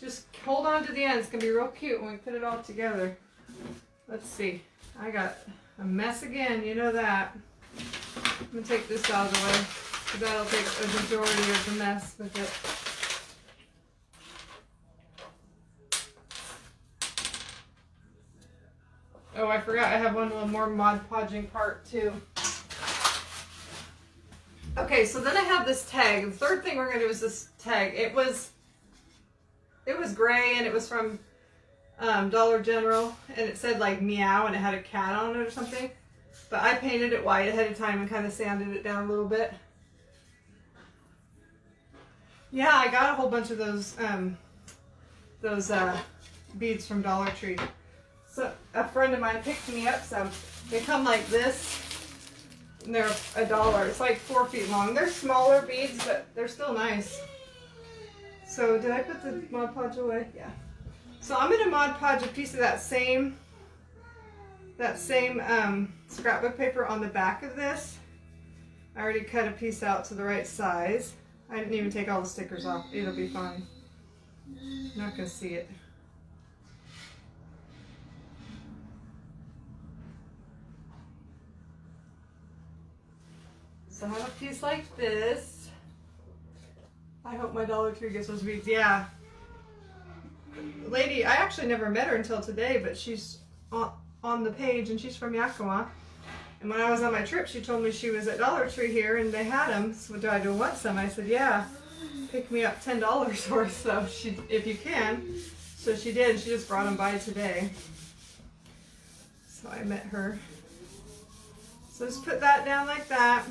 Just hold on to the end. It's going to be real cute when we put it all together. Let's see. I got a mess again, you know that. I'm going to take this out of the way, because that'll take a majority of the mess with it. Oh, I forgot I have one little more Mod Podging part too. Okay, so then I have this tag. The third thing we're going to do is this tag. It was gray, and it was from Dollar General, and it said like meow, and it had a cat on it or something. But I painted it white ahead of time and kind of sanded it down a little bit. Yeah, I got a whole bunch of those beads from Dollar Tree. So a friend of mine picked me up some. They come like this, and they're $1. It's like 4 feet long. They're smaller beads, but they're still nice. So did I put the Mod Podge away? Yeah. So I'm going to Mod Podge a piece of that same scrapbook paper on the back of this. I already cut a piece out to the right size. I didn't even take all the stickers off. It'll be fine. You're not going to see it. So I have a piece like this. I hope my Dollar Tree gets those beads. Yeah. Lady, I actually never met her until today, but she's on the page, and she's from Yakima. And when I was on my trip, she told me she was at Dollar Tree here, and they had them. So do I want some? I said, yeah. Pick me up $10 worth, so if you can. So she did, and she just brought them by today. So I met her. So just put that down like that.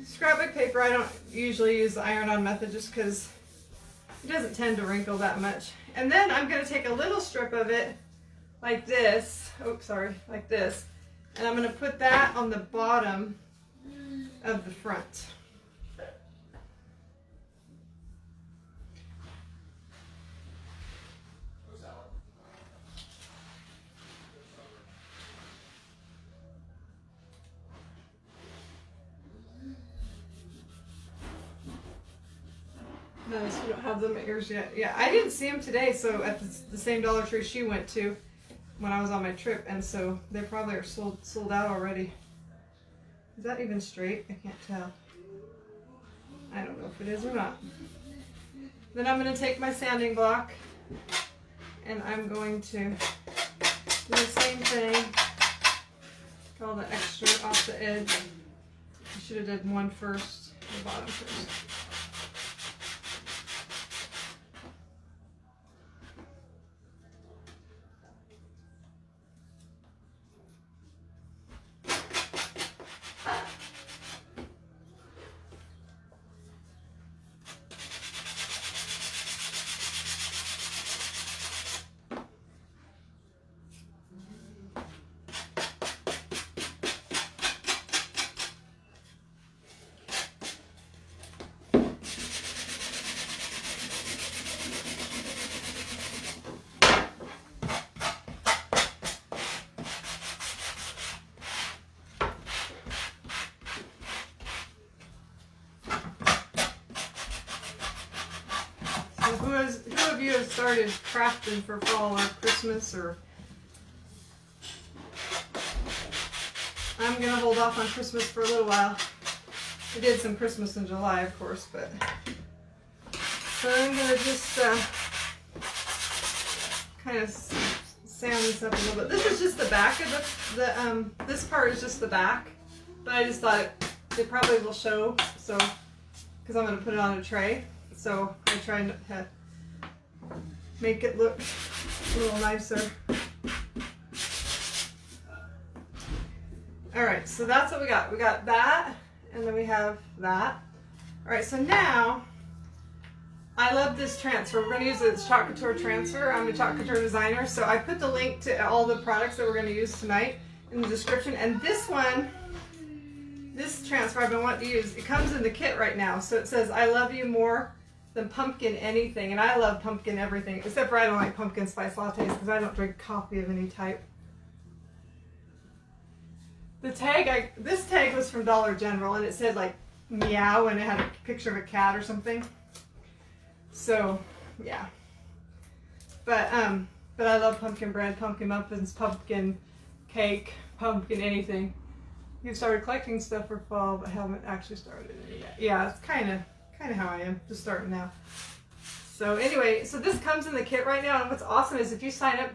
Scrapbook paper, I don't usually use the iron-on method just because it doesn't tend to wrinkle that much. And then I'm going to take a little strip of it like this. Oops, sorry, like this. And I'm going to put that on the bottom of the front. No, so we don't have them at yours yet. Yeah, I didn't see them today, so at the same Dollar Tree she went to when I was on my trip, and so they probably are sold out already. Is that even straight? I can't tell. I don't know if it is or not. Then I'm going to take my sanding block and I'm going to do the same thing. Get all the extra off the edge. I should have done one first, the bottom first. Who of you have started crafting for fall or Christmas? Or I'm gonna hold off on Christmas for a little while. I did some Christmas in July, of course, but so I'm gonna just kind of sand this up a little bit. This is just the back of the this part is just the back, but I just thought it probably will show, so because I'm gonna put it on a tray. So I tried to make it look a little nicer. All right, so that's what we got. We got that, and then we have that. All right, so now I love this transfer. We're gonna use this Chalk Couture transfer. I'm a Chalk Couture designer, so I put the link to all the products that we're gonna use tonight in the description. And this one, this transfer I've been wanting to use, it comes in the kit right now. So it says, I love you more than pumpkin anything, and I love pumpkin everything, except for I don't like pumpkin spice lattes because I don't drink coffee of any type. The tag, this tag was from Dollar General, and it said like meow, and it had a picture of a cat or something. So yeah, but I love pumpkin bread, pumpkin muffins, pumpkin cake, pumpkin anything. You've started collecting stuff for fall, but haven't actually started it yet. Yeah, it's kind of how I am, just starting now. So anyway, so this comes in the kit right now, and what's awesome is if you sign up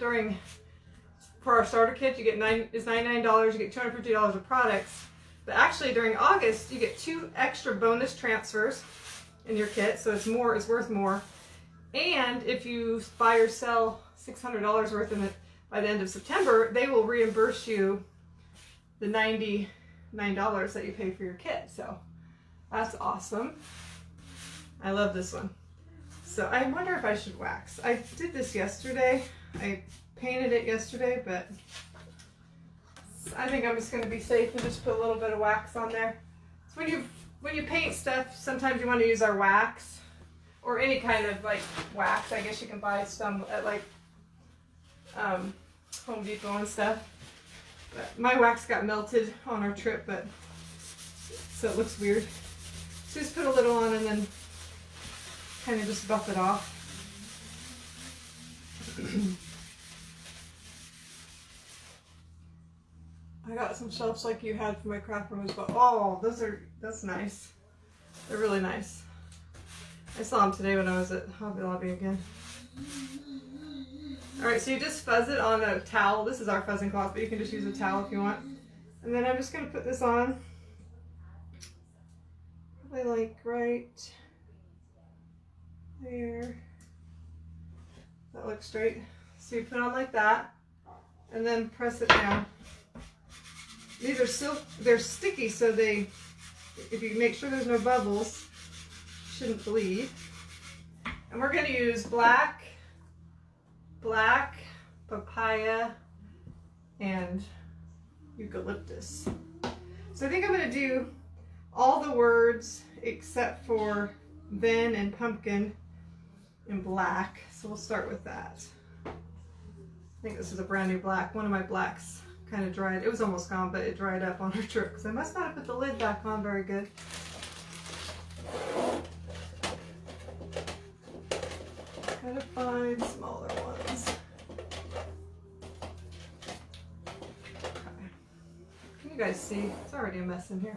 for our starter kit, you get $99, you get $250 of products. But actually during August, you get 2 extra bonus transfers in your kit, so it's worth more. And if you buy or sell $600 worth in it by the end of September, they will reimburse you the $99 that you pay for your kit. So that's awesome. I love this one. So I wonder if I should wax. I did this yesterday. I painted it yesterday, but I think I'm just going to be safe and just put a little bit of wax on there. So when you paint stuff, sometimes you want to use our wax or any kind of like wax. I guess you can buy some at like Home Depot and stuff. But my wax got melted on our trip, but so it looks weird. So just put a little on and then kind of just buff it off. I got some shelves like you had for my craft rooms, but oh, that's nice. They're really nice. I saw them today when I was at Hobby Lobby again. Alright, so you just fuzz it on a towel. This is our fuzzing cloth, but you can just use a towel if you want. And then I'm just going to put this on. Probably like right there. That looks straight. So you put on like that, and then press it down. These are they're sticky, so if you make sure there's no bubbles, shouldn't bleed. And we're going to use black, papaya, and eucalyptus. So I think I'm going to do all the words except for then and pumpkin in black. So we'll start with that. I think this is a brand new black. One of my blacks kind of dried. It was almost gone, but it dried up on our trip because I must not have put the lid back on very good. find smaller ones. Okay. Can you guys see? It's already a mess in here.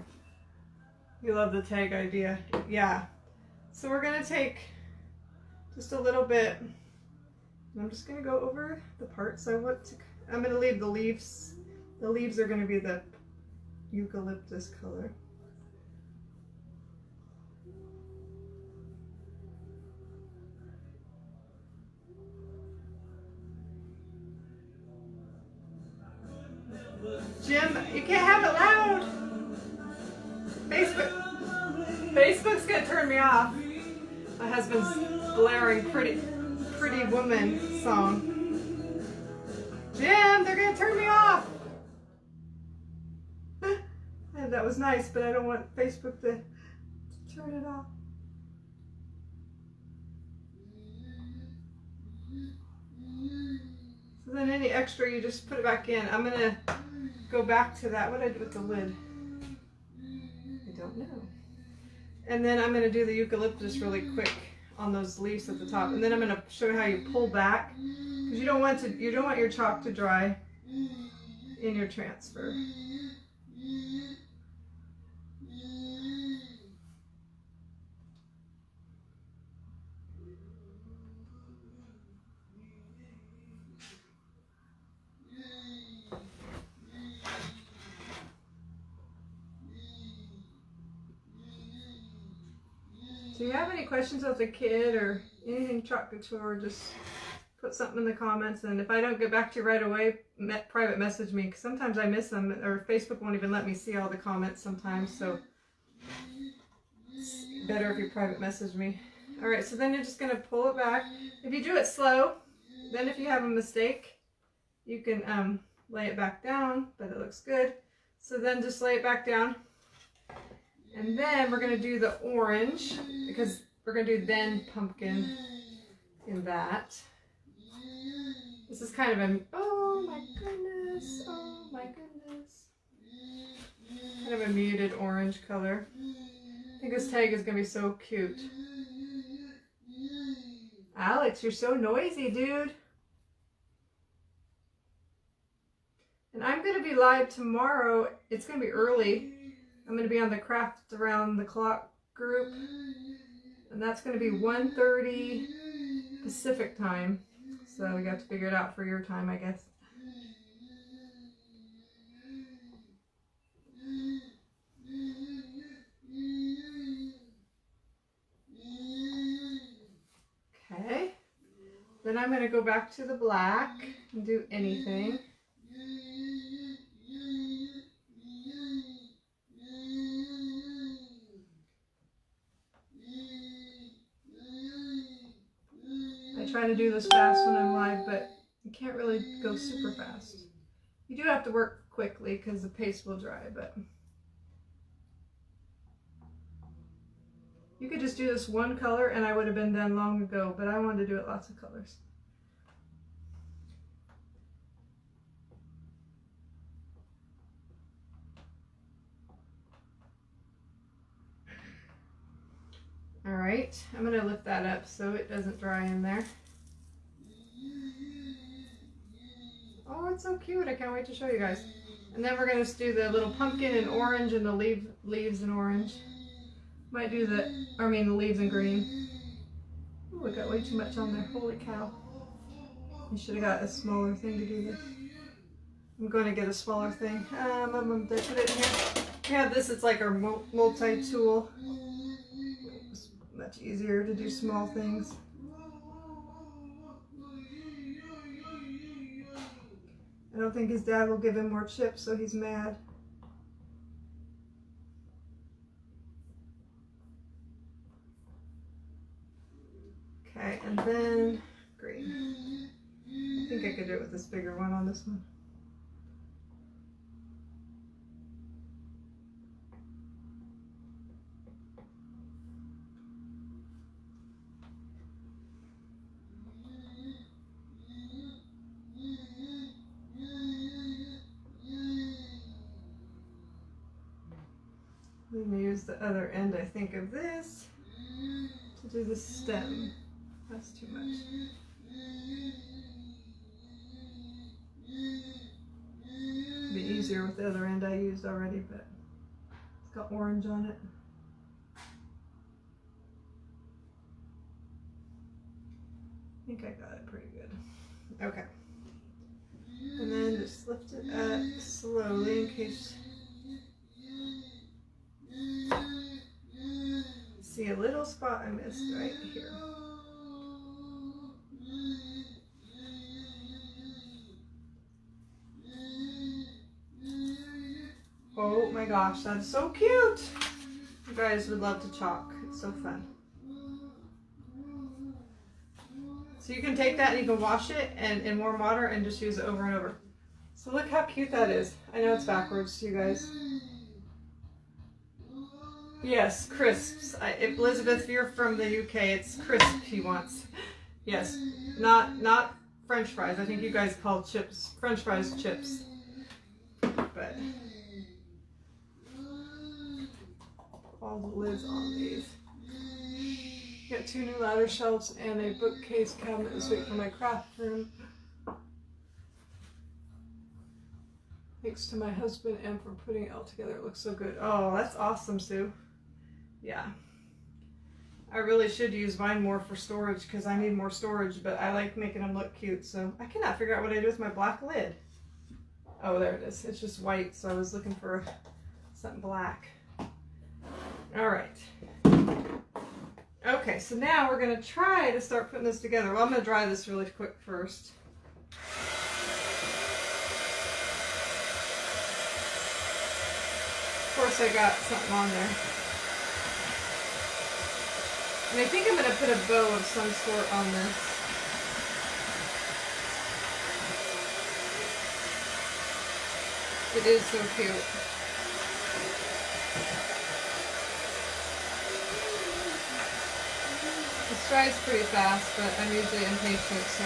You love the tag idea. Yeah. So we're gonna take just a little bit. I'm just gonna go over the parts I want to. I'm gonna leave the leaves. The leaves are gonna be the eucalyptus color. Jim, you can't have it loud. Facebook's gonna turn me off. My husband's blaring Pretty Woman song. Jim, they're gonna turn me off. That was nice, but I don't want Facebook to turn it off. So then any extra, you just put it back in. I'm gonna go back to that. What did I do with the lid? I don't know. And then I'm gonna do the eucalyptus really quick on those leaves at the top. And then I'm gonna show you how you pull back, because you don't want your chalk to dry in your transfer. So if you have any questions about the kit or anything chalk couture, just put something in the comments. And if I don't get back to you right away, private message me, because sometimes I miss them, or Facebook won't even let me see all the comments sometimes. So it's better if you private message me. All right, so then you're just going to pull it back. If you do it slow, then if you have a mistake, you can lay it back down, but it looks good. So then just lay it back down. And then we're going to do the orange, because we're going to do then pumpkin in that. This is kind of a, oh my goodness, kind of a muted orange color. I think this tag is going to be so cute. Alex, you're so noisy, dude. And I'm going to be live tomorrow. It's going to be early. I'm going to be on the Craft Around the Clock group, and that's going to be 1:30 Pacific time, so we got to figure it out for your time, I guess. Okay, then I'm going to go back to the black and do anything. Try to do this fast when I'm live, but you can't really go super fast. You do have to work quickly because the paste will dry, but you could just do this one color and I would have been done long ago, but I wanted to do it lots of colors. All right, I'm going to lift that up so it doesn't dry in there. Oh, it's so cute. I can't wait to show you guys. And then we're going to do the little pumpkin in orange and the leaves in orange. Might do the leaves in green. Oh, we got way too much on there. Holy cow. You should have got a smaller thing to do this. I'm going to get a smaller thing. I'm going to put it in here. We have this. It's like our multi-tool. It's much easier to do small things. I don't think his dad will give him more chips, so he's mad. Okay, and then green. I think I could do it with this bigger one on this one. I'm going to use the other end, I think, of this to do the stem. That's too much. Be easier with the other end I used already, but it's got orange on it. I think I got it pretty good. Okay. And then just lift it up slowly in case. See a little spot I missed right here. Oh my gosh, that's so cute! You guys would love to chalk. It's so fun. So you can take that and you can wash it and in warm water and just use it over and over. So look how cute that is. I know it's backwards, you guys. Yes, crisps. Elizabeth, if you're from the UK, it's crisp he wants. Yes, not French fries. I think you guys call chips, French fries chips. But all the lids on these. Got 2 new ladder shelves and a bookcase cabinet this week for my craft room. Thanks to my husband and for putting it all together. It looks so good. Oh, that's awesome, Sue. Yeah. I really should use mine more for storage because I need more storage, but I like making them look cute. So I cannot figure out what I do with my black lid. Oh, there it is. It's just white, so I was looking for something black. All right. Okay, so now we're going to try to start putting this together. Well, I'm going to dry this really quick first. Of course, I got something on there. And I think I'm going to put a bow of some sort on this. It is so cute. This dries pretty fast, but I'm usually impatient, so.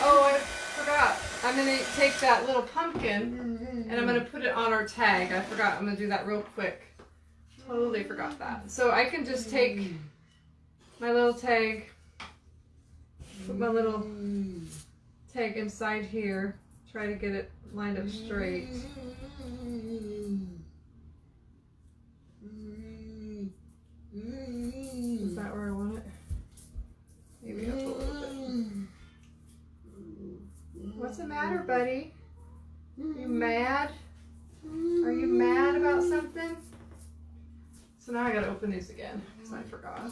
Oh, I forgot. I'm going to take that little pumpkin and I'm going to put it on our tag. I forgot. I'm going to do that real quick. Totally forgot that. So I can just take my little tag, put my little tag inside here, try to get it lined up straight. Is that where I want it? Maybe up a little bit. What's the matter, buddy? You mad? Are you mad about something? So now I gotta open these again, because I forgot.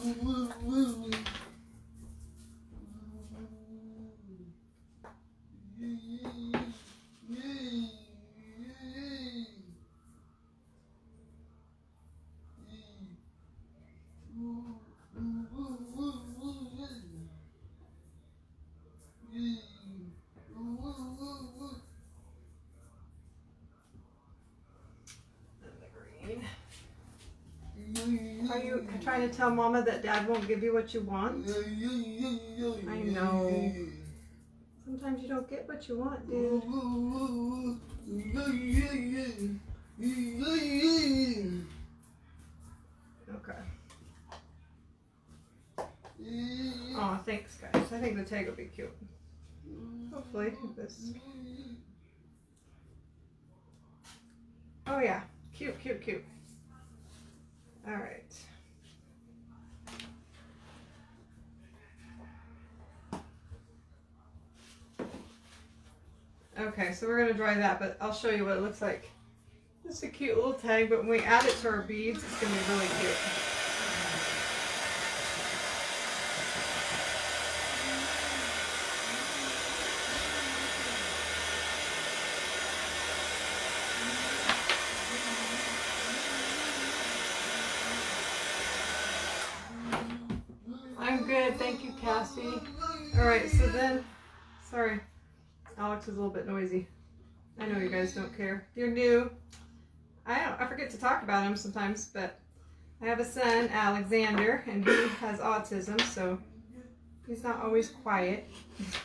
Are you trying to tell Mama that Dad won't give you what you want? I know. Sometimes you don't get what you want, dude. Okay. Oh, thanks, guys. I think the tag will be cute. Hopefully, this. Oh yeah, cute, cute, cute. All right. Okay, so we're gonna dry that, but I'll show you what it looks like. It's a cute little tag, but when we add it to our beads, it's gonna be really cute. I'm good, thank you, Cassie. All right, so then, sorry, Alex is a little bit noisy. I know you guys don't care. You're new. I forget to talk about him sometimes, but I have a son, Alexander, and he has autism, so he's not always quiet.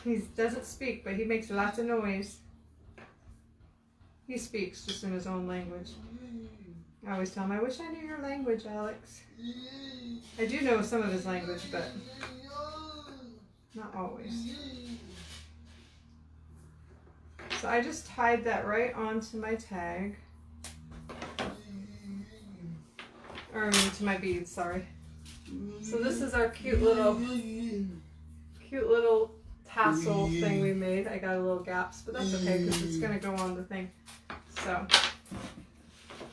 He doesn't speak, but he makes lots of noise. He speaks just in his own language. I always tell him, I wish I knew your language, Alex. I do know some of his language, but not always. So I just tied that right onto my tag. Or to my beads, sorry. So this is our cute little tassel thing we made. I got a little gaps, but that's okay because it's going to go on the thing. So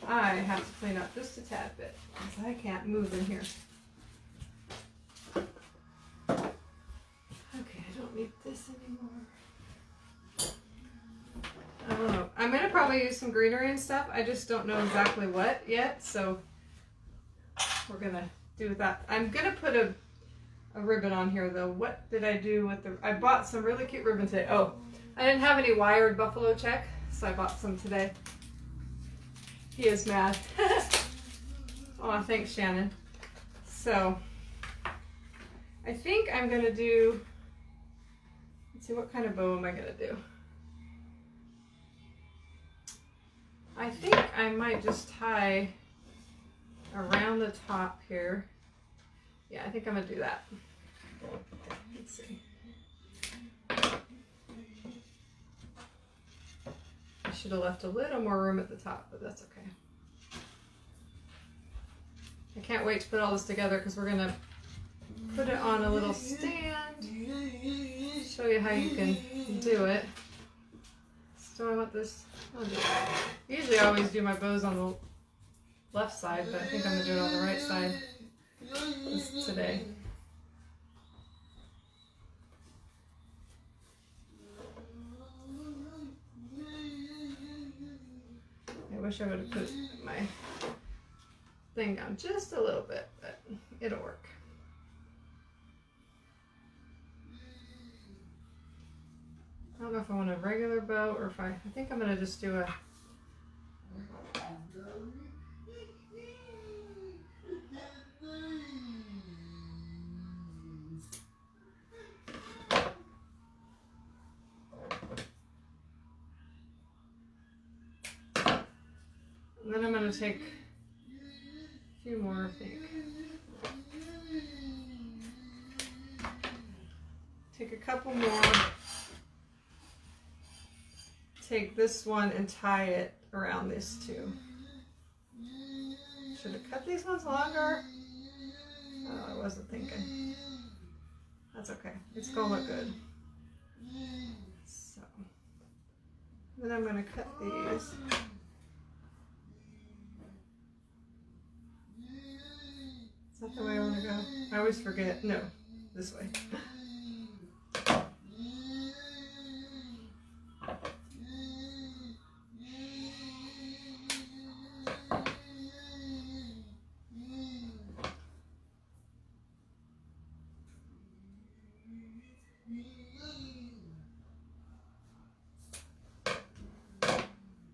I have to clean up just a tad bit because I can't move in here. Okay, I don't need this anymore. I don't know. I'm going to probably use some greenery and stuff. I just don't know exactly what yet, so we're going to do that. I'm going to put a ribbon on here though. What did I do with the... I bought some really cute ribbon today. Oh, I didn't have any wired buffalo check, so I bought some today. He is mad. Oh, thanks, Shannon. So, I think I'm going to do... Let's see, what kind of bow am I going to do? I think I might just tie around the top here. Yeah, I think I'm going to do that. Let's see. I should have left a little more room at the top, but that's okay. I can't wait to put all this together because we're going to put it on a little stand. Show you how you can do it. So I want this. I'll do it. Usually I always do my bows on the left side, but I think I'm going to do it on the right side today. I wish I would have put my thing down just a little bit, but it'll work. I don't know if I want a regular bow or if I think I'm going to just do a... And then I'm going to take a few more, I think. Take a couple more. Take this one and tie it around this too. Should have cut these ones longer. Oh, I wasn't thinking. That's okay. It's going to look good. So, then I'm going to cut these. Is that the way I want to go? I always forget. No, this way.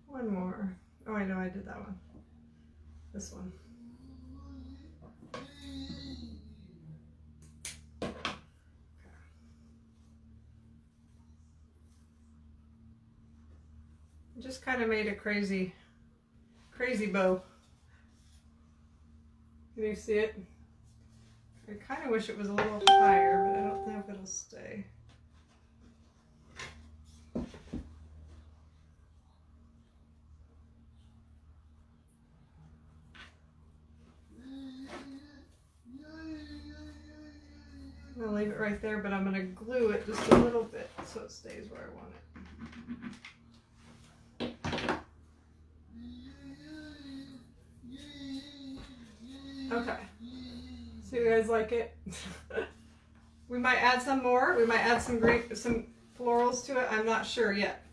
One more. Oh, I know I did that one. This one. Just kind of made a crazy bow. Can you see it? I kind of wish it was a little higher, but I don't know if it'll stay. I'm going to leave it right there, but I'm going to glue it just a little bit so it stays where I want it. Okay, so you guys like it? We might add some more. We might add some florals to it. I'm not sure yet.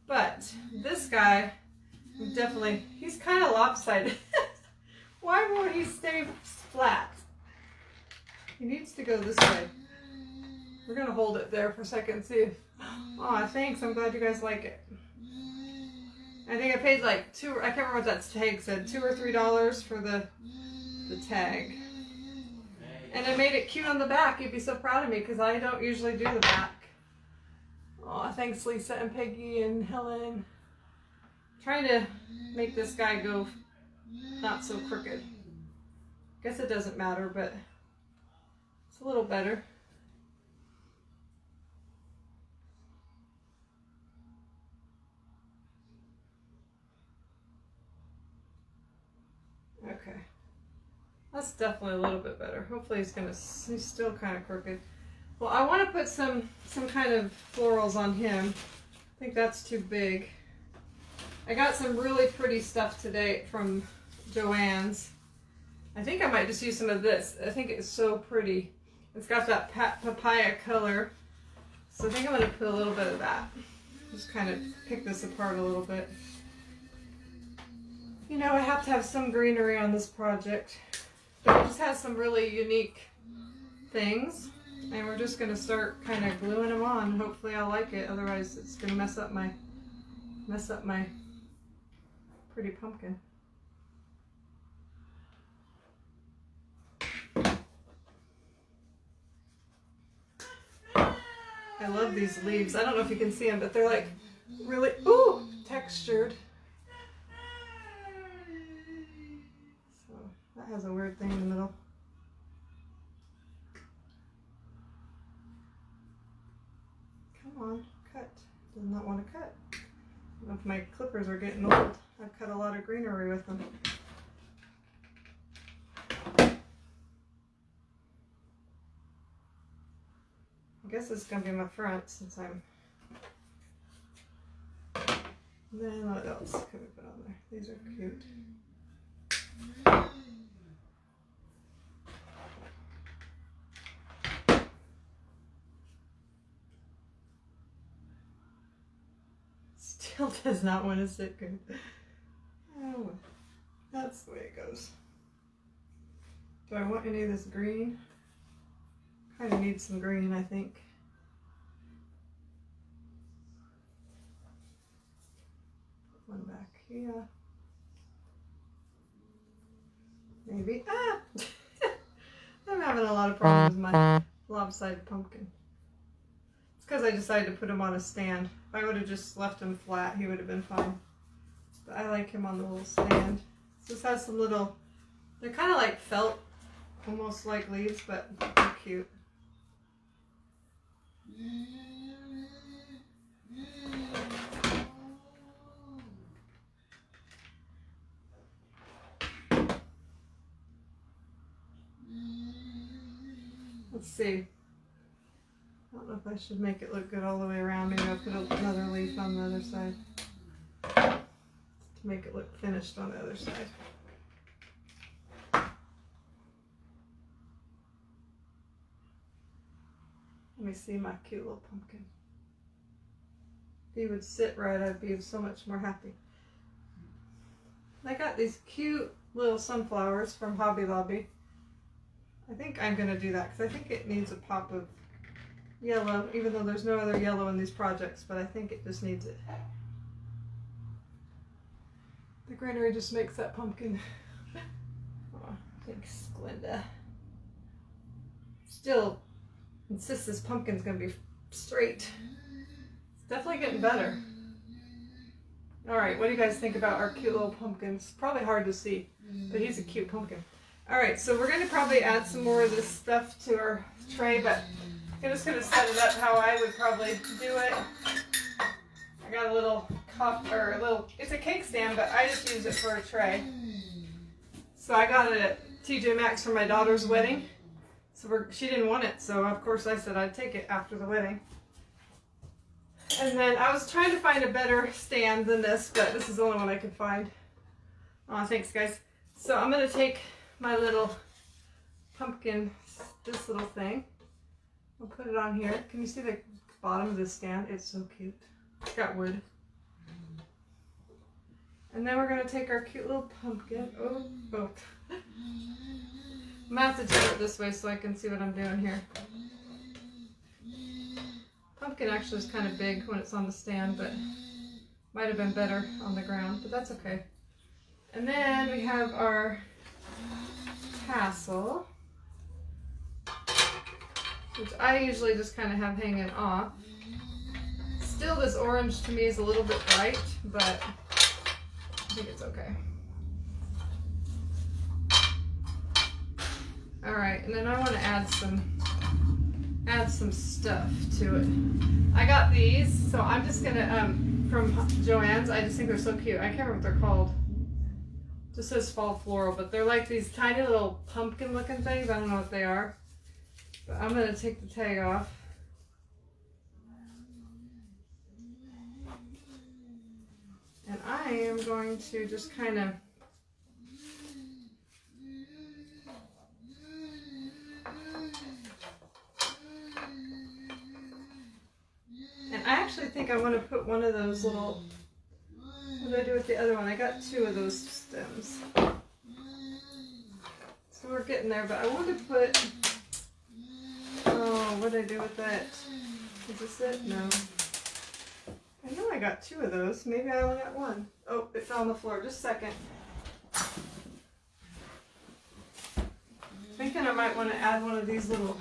But this guy, definitely, he's kind of lopsided. Why won't he stay flat? He needs to go this way. We're going to hold it there for a second and see if... Aw, thanks. I'm glad you guys like it. I think I paid like I can't remember what that tag said, $2 or $3 for the tag. And I made it cute on the back. You'd be so proud of me because I don't usually do the back. Aw, thanks Lisa and Peggy and Helen. Trying to make this guy go not so crooked. Guess it doesn't matter, but it's a little better. Okay, that's definitely a little bit better. Hopefully he's still kind of crooked. Well, I want to put some kind of florals on him. I think that's too big. I got some really pretty stuff today from Joann's. I think I might just use some of this. I think it's so pretty. It's got that papaya color. So I think I'm going to put a little bit of that. Just kind of pick this apart a little bit. You know, I have to have some greenery on this project. But it just has some really unique things. And we're just going to start kind of gluing them on. Hopefully I'll like it. Otherwise it's going to mess up my pretty pumpkin. I love these leaves. I don't know if you can see them, but they're like really, ooh, textured. So that has a weird thing in the middle. Come on, cut. Does not want to cut. I don't know if my clippers are getting old. I've cut a lot of greenery with them. I guess this is going to be my front since I'm... Then what else can we put on there? These are cute. Still does not want to sit good. Oh, that's the way it goes. Do I want any of this green? Kind of need some green, I think. Put one back here. Maybe. Ah! I'm having a lot of problems with my lopsided pumpkin. It's because I decided to put him on a stand. If I would have just left him flat, he would have been fine. But I like him on the little stand. This has some little, they're kind of like felt, almost like leaves, but they're cute. Let's see. I don't know if I should make it look good all the way around. Maybe I'll put another leaf on the other side to make it look finished on the other side. Let me see my cute little pumpkin. If he would sit right, I'd be so much more happy. I got these cute little sunflowers from Hobby Lobby. I think I'm going to do that because I think it needs a pop of yellow, even though there's no other yellow in these projects, but I think it just needs it. The greenery just makes that pumpkin. Oh, thanks, Glenda. Still insist this pumpkin's gonna be straight. It's definitely getting better. Alright, what do you guys think about our cute little pumpkins? Probably hard to see, but he's a cute pumpkin. Alright, so we're gonna probably add some more of this stuff to our tray, but I'm just gonna set it up how I would probably do it. I got a little cup, or a little, it's a cake stand, but I just use it for a tray. So I got it at TJ Maxx for my daughter's wedding. So she didn't want it, so of course I said I'd take it after the wedding. And then I was trying to find a better stand than this, but this is the only one I could find. Oh, thanks guys. So I'm gonna take my little pumpkin, this little thing. I'll put it on here. Can you see the bottom of this stand? It's so cute. It's got wood. And then we're gonna take our cute little pumpkin. Oh. I'm gonna have to turn it this way so I can see what I'm doing here. Pumpkin actually is kind of big when it's on the stand, but might have been better on the ground, but that's okay. And then we have our tassel, which I usually just kind of have hanging off. Still, this orange to me is a little bit bright, but I think it's okay. All right, and then I want to add some stuff to it. I got these, so I'm just gonna from Joann's. I just think they're so cute. I can't remember what they're called. It just says fall floral, but they're like these tiny little pumpkin looking things. I don't know what they are, but I'm gonna take the tag off. And I am going to just kind of and I actually think I want to put one of those little, what did I do with the other one? I got 2 of those stems. So we're getting there, but I want to put, oh, what did I do with that? Is this it? No. I know I got 2 of those. Maybe I only got 1. Oh, it fell on the floor. Just a second. Thinking I might want to add one of these little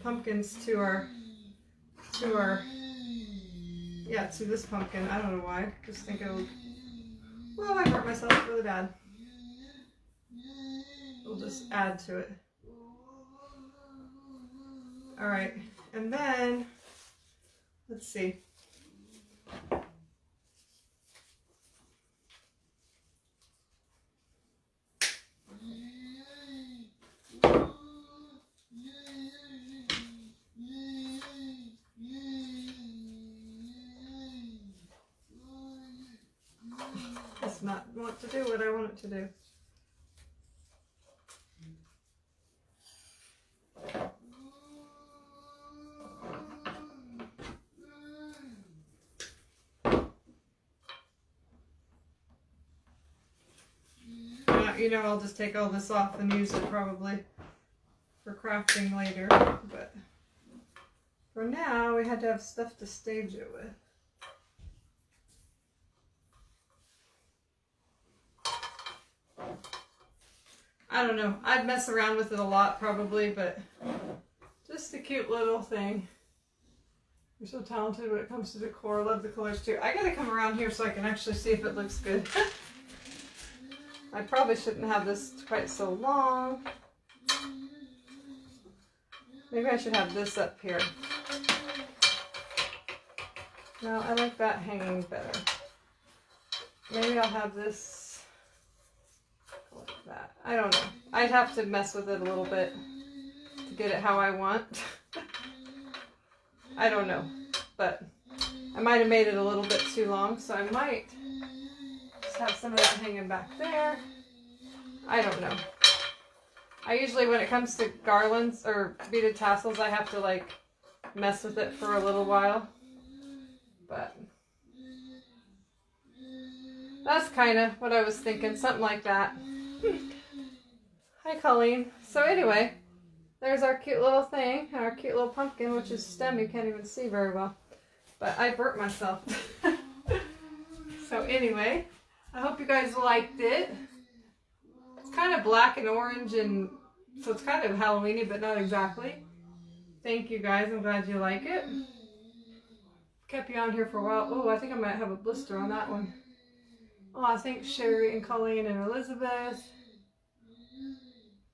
pumpkins to this pumpkin. I don't know why. Just think it'll, well, I hurt myself really bad. We'll just add to it. All right, and then let's see. It's not want to do what I want it to do. You know, I'll just take all this off and use it probably for crafting later, but for now we had to have stuff to stage it with. I don't know, I'd mess around with it a lot probably, but just a cute little thing. You're so talented when it comes to decor. I love the colors too. I gotta come around here so I can actually see if it looks good. I probably shouldn't have this quite so long. Maybe I should have this up here. No, I like that hanging better. Maybe I'll have this like that. I don't know. I'd have to mess with it a little bit to get it how I want. I don't know, but I might have made it a little bit too long, so I might just have some of that hanging back there. I don't know. I usually, when it comes to garlands or beaded tassels, I have to like mess with it for a little while. But that's kind of what I was thinking, something like that. Hi, Colleen. So anyway, there's our cute little thing, our cute little pumpkin, which is stem. You can't even see very well, but I burnt myself. So anyway, I hope you guys liked it. It's kind of black and orange, and so it's kind of Halloweeny, but not exactly. Thank you guys. I'm glad you like it. Kept you on here for a while. Oh, I think I might have a blister on that one. Oh, thanks Sherry and Colleen and Elizabeth.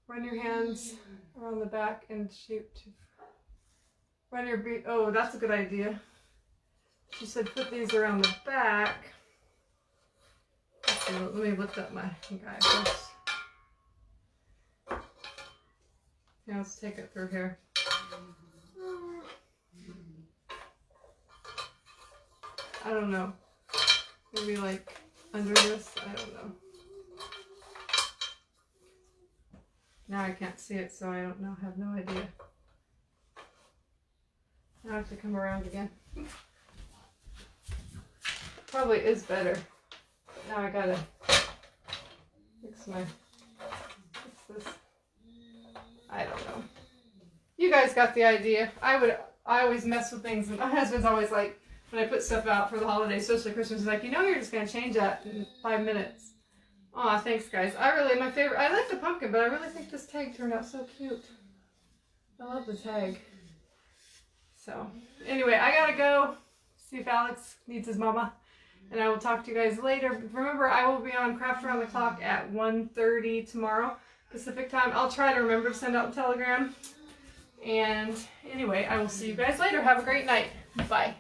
Run your hands around the back and shape to run your bead. Oh, that's a good idea. She said put these around the back. Let's see, let me lift up my guy first. Yeah, let's take it through here. I don't know. Maybe like under this. I don't know. Now I can't see it, so I don't know. I have no idea. Now I have to come around again. Probably is better. But now I gotta fix this. I don't know. You guys got the idea. I always mess with things, and my husband's always like, when I put stuff out for the holidays, especially Christmas, he's like, you know, you're just gonna change that in 5 minutes. Aw, thanks guys. I like the pumpkin, but I really think this tag turned out so cute. I love the tag. So, anyway, I gotta go see if Alex needs his mama, and I will talk to you guys later. Remember, I will be on Craft Around the Clock at 1:30 tomorrow. Pacific time. I'll try to remember to send out a telegram. And anyway, I will see you guys later. Have a great night. Bye.